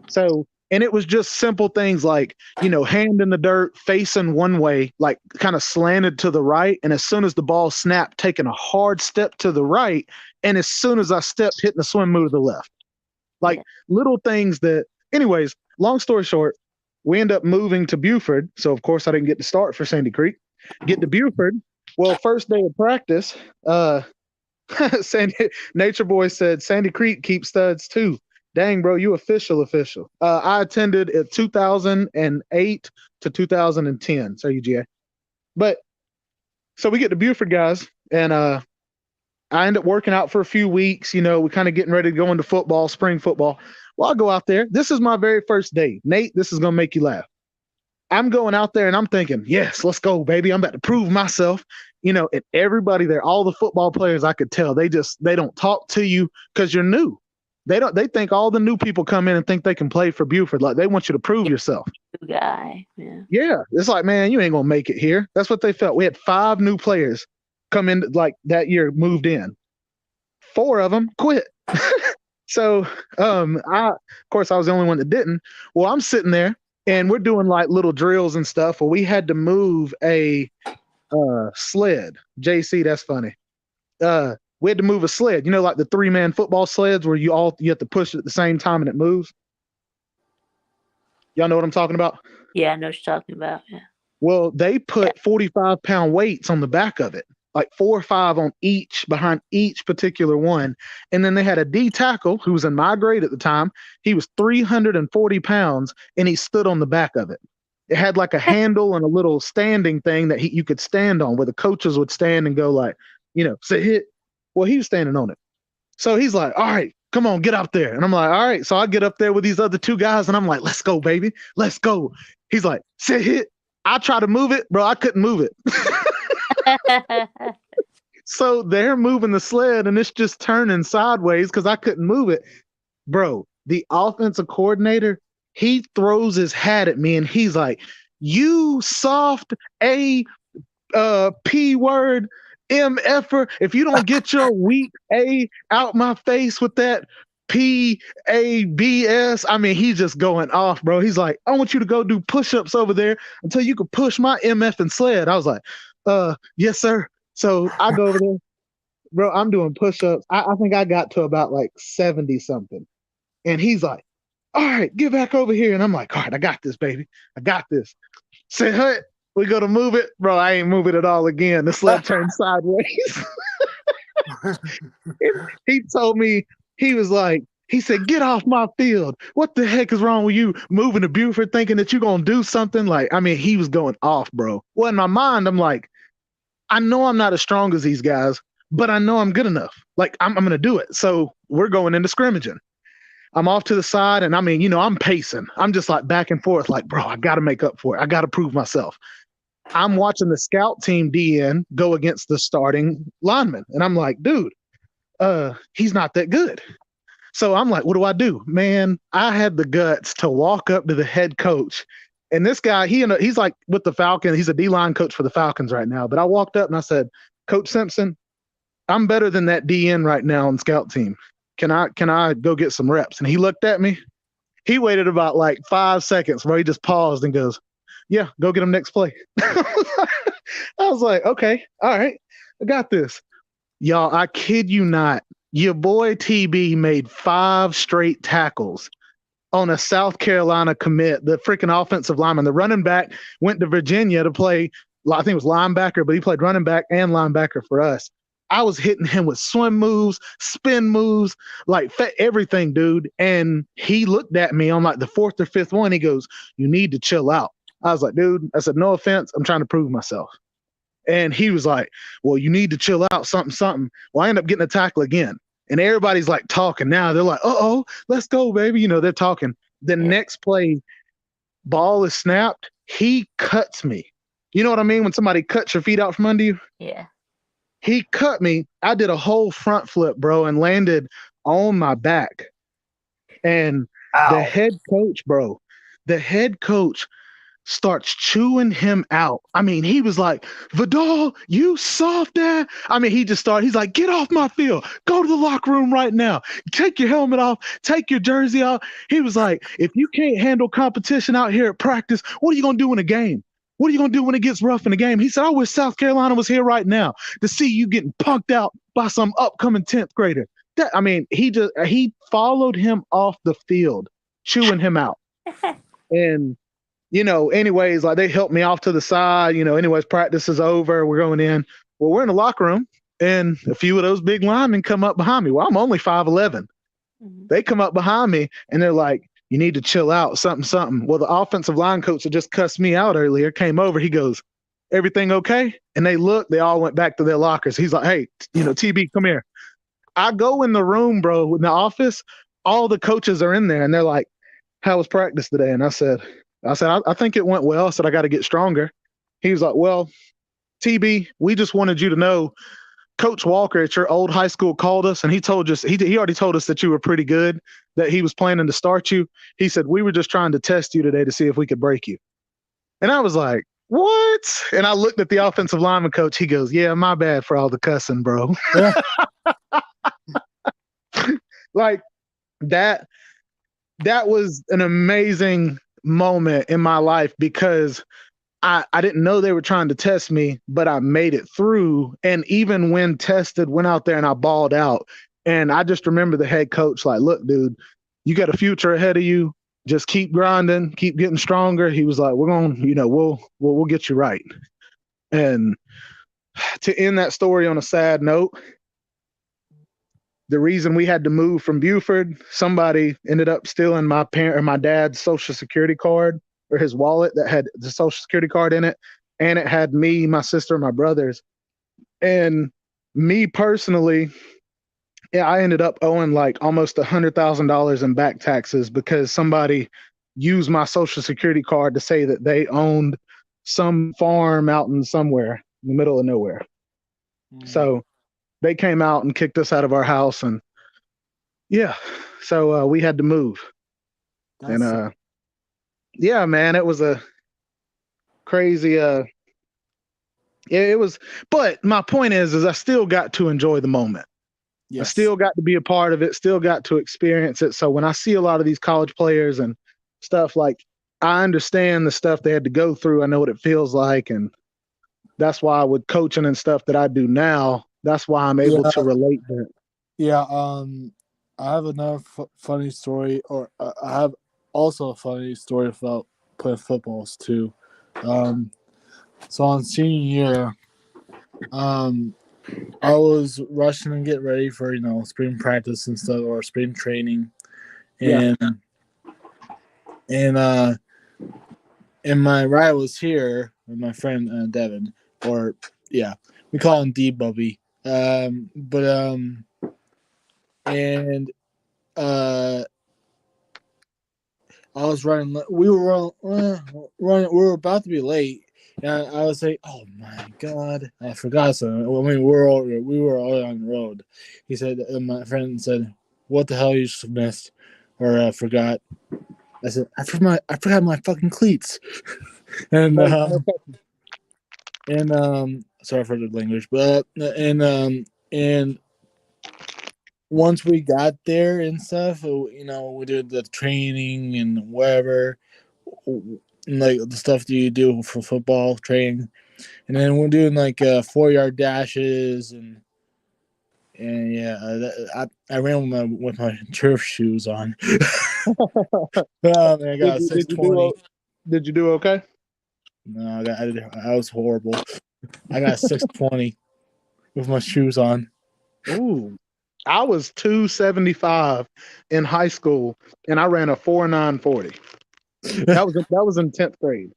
So, and it was just simple things like, hand in the dirt, facing one way, like kind of slanted to the right. And as soon as the ball snapped, taking a hard step to the right. And as soon as I stepped, hitting the swim move to the left. Little things that, anyways, long story short, we end up moving to Buford. So, of course, I didn't get to start for Sandy Creek. Get to Buford. Well, first day of practice, Nature Boy said, Sandy Creek keeps studs too. Dang, bro, you official. I attended in 2008 to 2010. So UGA. But so we get to Buford, guys, and I end up working out for a few weeks. We're kind of getting ready to go into football, spring football. Well, I go out there. This is my very first day. Nate, this is going to make you laugh. I'm going out there and I'm thinking, yes, let's go, baby. I'm about to prove myself. And everybody there, all the football players, I could tell they don't talk to you because you're new. They think all the new people come in and think they can play for Buford. Like they want you to prove yourself. New guy. Yeah. Yeah. It's like, man, you ain't going to make it here. That's what they felt. We had 5 new players come in like that year, moved in. 4 of them quit. So, of course, I was the only one that didn't. Well, I'm sitting there and we're doing like little drills and stuff. Well, we had to move a sled. JC, that's funny. We had to move a sled. Like the 3-man football sleds where you have to push it at the same time and it moves. Y'all know what I'm talking about? Yeah, I know what you're talking about. Yeah. Well, they put 45-pound weights on the back of it, like 4 or 5 on each, behind each particular one. And then they had a D tackle who was in my grade at the time. He was 340 pounds and he stood on the back of it. It had like a handle and a little standing thing that you could stand on where the coaches would stand and go like, say hit. Well, he was standing on it. So he's like, all right, come on, get up there. And I'm like, all right. So I get up there with these other 2 guys and I'm like, let's go, baby. Let's go. He's like, say hit. I try to move it, bro. I couldn't move it. So they're moving the sled and it's just turning sideways because I couldn't move it. Bro, the offensive coordinator, he throws his hat at me and he's like, you soft A P word MFer, if you don't get your weak A out my face with that PABS, I mean, he's just going off, bro. He's like, I want you to go do push-ups over there until you can push my MF and sled. I was like, yes, sir. So I go over there, bro. I'm doing push-ups. I think I got to about like 70 something. And he's like, all right, get back over here. And I'm like, all right, I got this, baby. I got this. Say, hey, we go to move it. Bro, I ain't move it at all again. The sled turned sideways. He told me, he said, get off my field. What the heck is wrong with you moving to Buford thinking that you're going to do something? He was going off, bro. Well, in my mind, I'm like, I know I'm not as strong as these guys, but I know I'm good enough. Like, I'm going to do it. So we're going into scrimmaging. I'm off to the side, and I'm pacing. I'm just like back and forth, like, bro, I got to make up for it. I got to prove myself. I'm watching the scout team DN go against the starting lineman. And I'm like, dude, he's not that good. So I'm like, what do I do? Man, I had the guts to walk up to the head coach. And this guy, he's like with the Falcons. He's a D-line coach for the Falcons right now. But I walked up and I said, Coach Simpson, I'm better than that DN right now on scout team. Can I go get some reps? And he looked at me. He waited about like 5 seconds where he just paused and goes, yeah, go get him next play. I was like, okay, all right, I got this. Y'all, I kid you not. Your boy TB made 5 straight tackles on a South Carolina commit. The freaking offensive lineman, the running back, went to Virginia to play, I think it was linebacker, but he played running back and linebacker for us. I was hitting him with swim moves, spin moves, like everything, dude. And he looked at me on like the 4th or 5th one. He goes, you need to chill out. I was like, dude, I said, no offense. I'm trying to prove myself. And he was like, well, you need to chill out, something. Well, I end up getting a tackle again. And everybody's like talking now. They're like, uh-oh, let's go, baby. They're talking. The next play, ball is snapped. He cuts me. You know what I mean? When somebody cuts your feet out from under you? Yeah. He cut me. I did a whole front flip, bro, and landed on my back. And the head coach starts chewing him out. He was like, Vidal, you soft ass. He's like, get off my field. Go to the locker room right now. Take your helmet off. Take your jersey off. He was like, if you can't handle competition out here at practice, what are you going to do in a game? What are you going to do when it gets rough in the game? He said, I wish South Carolina was here right now to see you getting punked out by some upcoming 10th grader. He followed him off the field, chewing him out. And, anyways, like they helped me off to the side, anyways, practice is over. We're going in. Well, we're in the locker room and a few of those big linemen come up behind me. Well, I'm only 5'11". Mm-hmm. They come up behind me and they're like, you need to chill out, something. Well, the offensive line coach that just cussed me out earlier came over. He goes, everything okay? And they looked, they all went back to their lockers. He's like, hey, TB, come here. I go in the room, bro, in the office. All the coaches are in there, and they're like, how was practice today? And I said, I think it went well. I said, I got to get stronger. He was like, well, TB, we just wanted you to know Coach Walker at your old high school called us, and he told us he already told us that you were pretty good, that he was planning to start you. He said, we were just trying to test you today to see if we could break you. And I was like, what? And I looked at the offensive lineman coach. He goes, yeah, my bad for all the cussing, bro. Like that was an amazing moment in my life because I didn't know they were trying to test me, but I made it through. And even when tested, went out there and I balled out. And I just remember the head coach like, look, dude, you got a future ahead of you. Just keep grinding, keep getting stronger. He was like, we're going, we'll get you right. And to end that story on a sad note, the reason we had to move from Buford, somebody ended up stealing my dad's Social Security card or his wallet that had the Social Security card in it. And it had me, my sister, my brothers. And me personally, yeah, I ended up owing like almost $100,000 in back taxes because somebody used my Social Security card to say that they owned some farm out in somewhere in the middle of nowhere. So they came out and kicked us out of our house, and yeah, so we had to move. And yeah, man, it was a crazy. It was, but my point is I still got to enjoy the moment. Yes. I still got to be a part of it, still got to experience it. So when I see a lot of these college players and stuff, like, I understand the stuff they had to go through. I know what it feels like. And that's why with coaching and stuff that I do now, that's why I'm able to relate to it. Yeah. I have another funny story, or I have also a funny story about playing footballs too. So on senior year, I was rushing to get ready for, spring practice and stuff, or spring training. And my ride was here with my friend Devin, or we call him D Bubby. I was running. We were running. We were about to be late, and I was like, "Oh my god, I forgot something." I mean, we were all on the road. He said, my friend said, "What the hell you just missed or forgot?" I said, "I forgot my fucking cleats." and sorry for the language, but and once we got there and stuff, we did the training and whatever, like the stuff that you do for football training, and then we're doing like 4-yard dashes and I ran with my turf shoes on. Oh man, I got 620. Did you do okay? No, I was horrible. I got 620 with my shoes on. Ooh. I was 275 in high school, and I ran a 4.940. That was in 10th grade.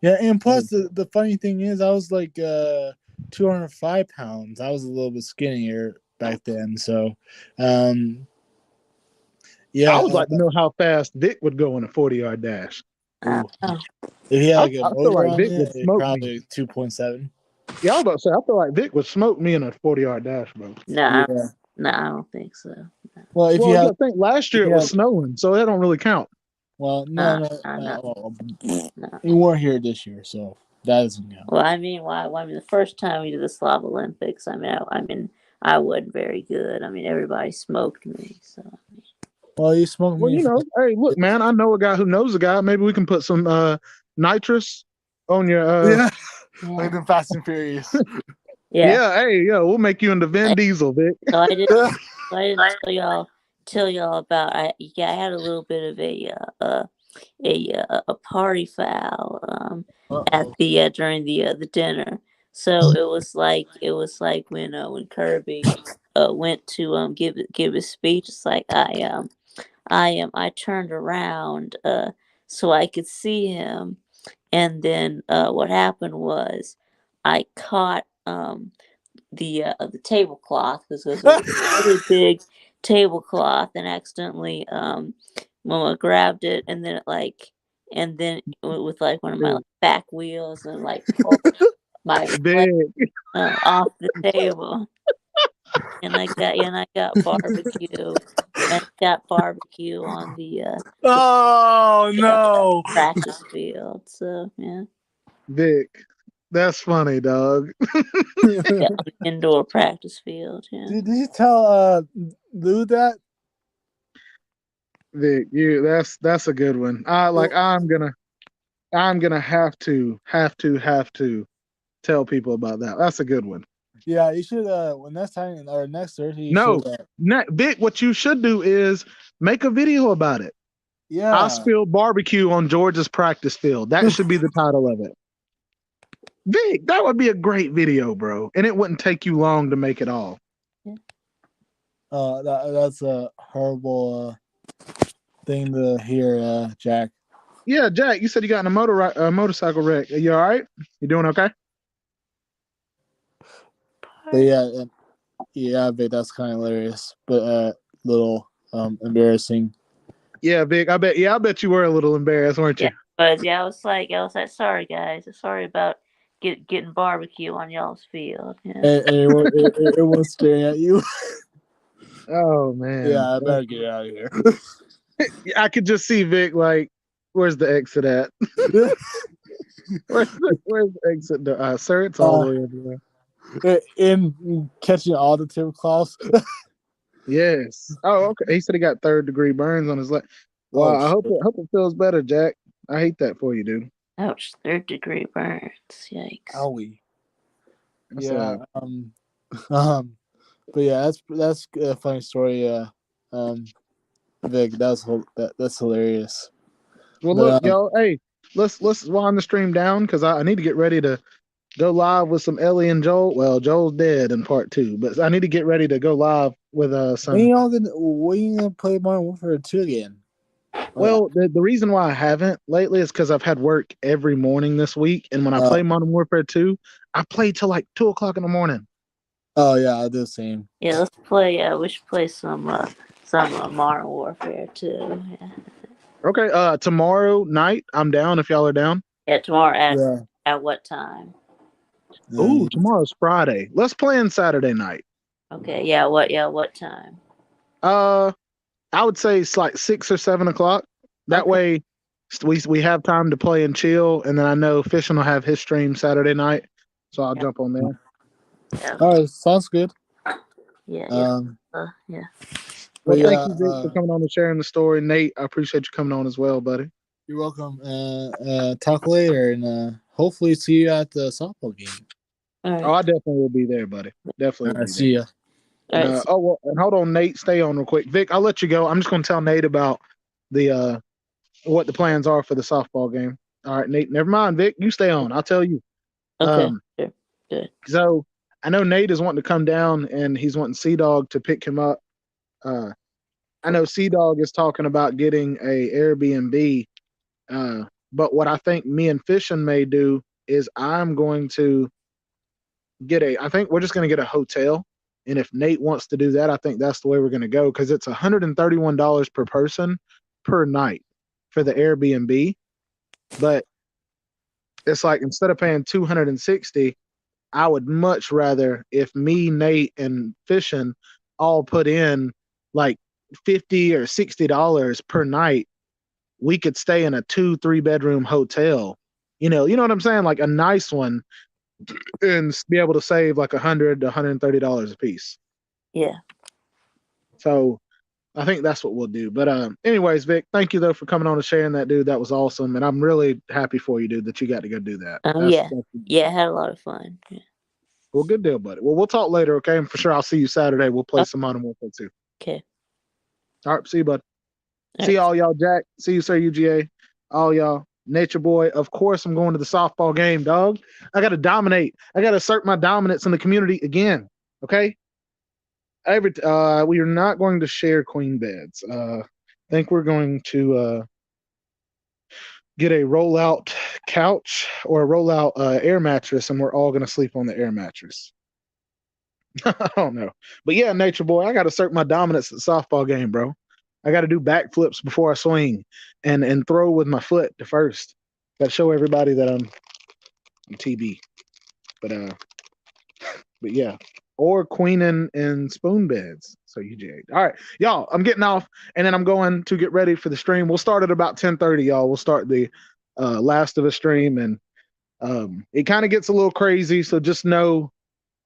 Yeah, and plus the funny thing is, I was like 205 pounds. I was a little bit skinnier back then, so I would like to know how fast Vic would go in a 40-yard dash. If he had like a motor on it, probably 2.7. Yeah, I was about to say, I feel like Vic would smoke me in a 40-yard dash, bro. No, I don't think so. No. Well, I think last year it was snowing, so that don't really count. Well, no. You weren't here this year, so that doesn't count. Well, I mean, the first time we did the Slav Olympics, I wasn't very good. I mean, everybody smoked me, so. Well, you smoked me. Hey, look, man, I know a guy who knows a guy. Maybe we can put some nitrous on your. Like the Fast and Furious. We'll make you into Vin Diesel, Vic. So I didn't tell y'all about. I had a little bit of a party foul at the during the dinner. So it was like when Kirby went to give his speech. It's like I turned around so I could see him. and then what happened was I caught the tablecloth because it was a really big tablecloth and accidentally Mama grabbed it and then with like one of my Big, like, back wheels and like pulled my plate big, off the table and I got barbecue and got barbecue on the Oh no! practice field. So yeah, Vic. That's funny, dog. yeah, on the indoor practice field. Yeah. Did you tell Lou that? Vic, that's a good one. I'm gonna have to tell people about that. That's a good one. Yeah, you should. When next time or next Thursday, you No, should. Vic, what you should do is make a video about it. I Yeah. spilled barbecue on Georgia's practice field. That should be the title of it. Vic, that would be a great video, bro. And it wouldn't take you long to make it all. That's a horrible thing to hear, Jack. Yeah, Jack, you said you got in a motorcycle wreck. Are you all right? You doing okay? But yeah, Vic, that's kind of hilarious, but little embarrassing. Yeah, Vic, I bet you were a little embarrassed, weren't you? Yeah, but yeah, I was like, sorry guys, sorry about getting barbecue on y'all's field. Yeah. And everyone's staring at you. Oh man. Yeah, I better get out of here. I could just see Vic like, where's the exit at? where's the exit? Sir, it's all the way over there. In catching all the tablecloths. Yes. Oh, okay. He said he got 3rd-degree burns on his leg. Wow. I hope it feels better, Jack. I hate that for you, dude. Ouch, 3rd-degree burns. Yikes. Owie. That's Yeah. But yeah, that's a funny story. Vic, that's hilarious. Well, But, look, y'all. Hey, let's wind the stream down because I need to get ready to go live with some Ellie and Joel. Well, Joel's dead in part 2, but I need to get ready to go live with some. when you gonna play Modern Warfare 2 again? Well, the reason why I haven't lately is because I've had work every morning this week, and when I play Modern Warfare 2, I play till like 2 o'clock in the morning. Oh yeah, I do the same. Yeah, let's play. We should play some Modern Warfare too. Yeah. Okay. Tomorrow night, I'm down if y'all are down. Yeah, tomorrow at what time? Ooh, tomorrow's Friday. Let's play on Saturday night. Okay. Yeah. What time? I would say it's like 6 or 7 o'clock. That way, we have time to play and chill, and then I know Fishing will have his stream Saturday night, so I'll jump on there. Yeah. All right, sounds good. Yeah. Yeah. Well, thank you, Vic, for coming on and sharing the story. Nate, I appreciate you coming on as well, buddy. You're welcome. Talk later, and hopefully see you at the softball game. All right. Oh, I definitely will be there, buddy. Definitely. All right, see ya. Well, and hold on, Nate. Stay on real quick. Vic, I'll let you go. I'm just going to tell Nate about the what the plans are for the softball game. All right, Nate. Never mind, Vic. You stay on. I'll tell you. Okay. Sure. Good. So I know Nate is wanting to come down, and he's wanting Sea Dog to pick him up. I know Sea Dog is talking about getting a Airbnb. But what I think me and Fishin may do is I'm going to I think we're just going to get a hotel. And if Nate wants to do that, I think that's the way we're going to go because it's $131 per person per night for the Airbnb. But it's like instead of paying $260, I would much rather if me, Nate, and Fishin all put in like $50 or $60 per night, we could stay in a 2-3 bedroom hotel. You know what I'm saying? Like a nice one and be able to save like $100 to $130 a piece. Yeah. So I think that's what we'll do. But anyways, Vic, thank you though for coming on and sharing that, dude. That was awesome. And I'm really happy for you, dude, that you got to go do that. Yeah, I had a lot of fun. Yeah. Well, good deal, buddy. Well, we'll talk later, okay? And for sure I'll see you Saturday. We'll play some Modern Warfare 2. Okay. All right, see you, bud. See all y'all, Jack. See you, Sir UGA. All y'all. Nature Boy. Of course, I'm going to the softball game, dog. I got to dominate. I got to assert my dominance in the community again. Okay. We are not going to share queen beds. I think we're going to. get a rollout couch or a rollout air mattress, and we're all gonna sleep on the air mattress. I don't know, but yeah, Nature Boy, I got to assert my dominance at the softball game, bro. I got to do backflips before I swing, and throw with my foot to first. Got to show everybody that I'm TB. But but yeah, or queen and spoon beds. So you jade. All right, y'all. I'm getting off, and then I'm going to get ready for the stream. We'll start at about 10:30, y'all. We'll start the last of the stream, and it kind of gets a little crazy. So just know,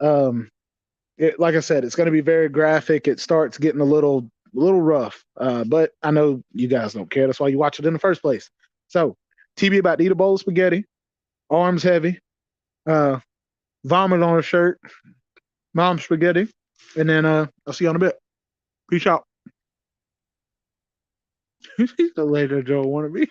like I said, it's going to be very graphic. It starts getting a little rough, but I know you guys don't care. That's why you watch it in the first place. So TB about to eat a bowl of spaghetti, arms heavy, vomit on her shirt, mom spaghetti, and then I'll see you in a bit. Peace out. He's the later Joe wannabe.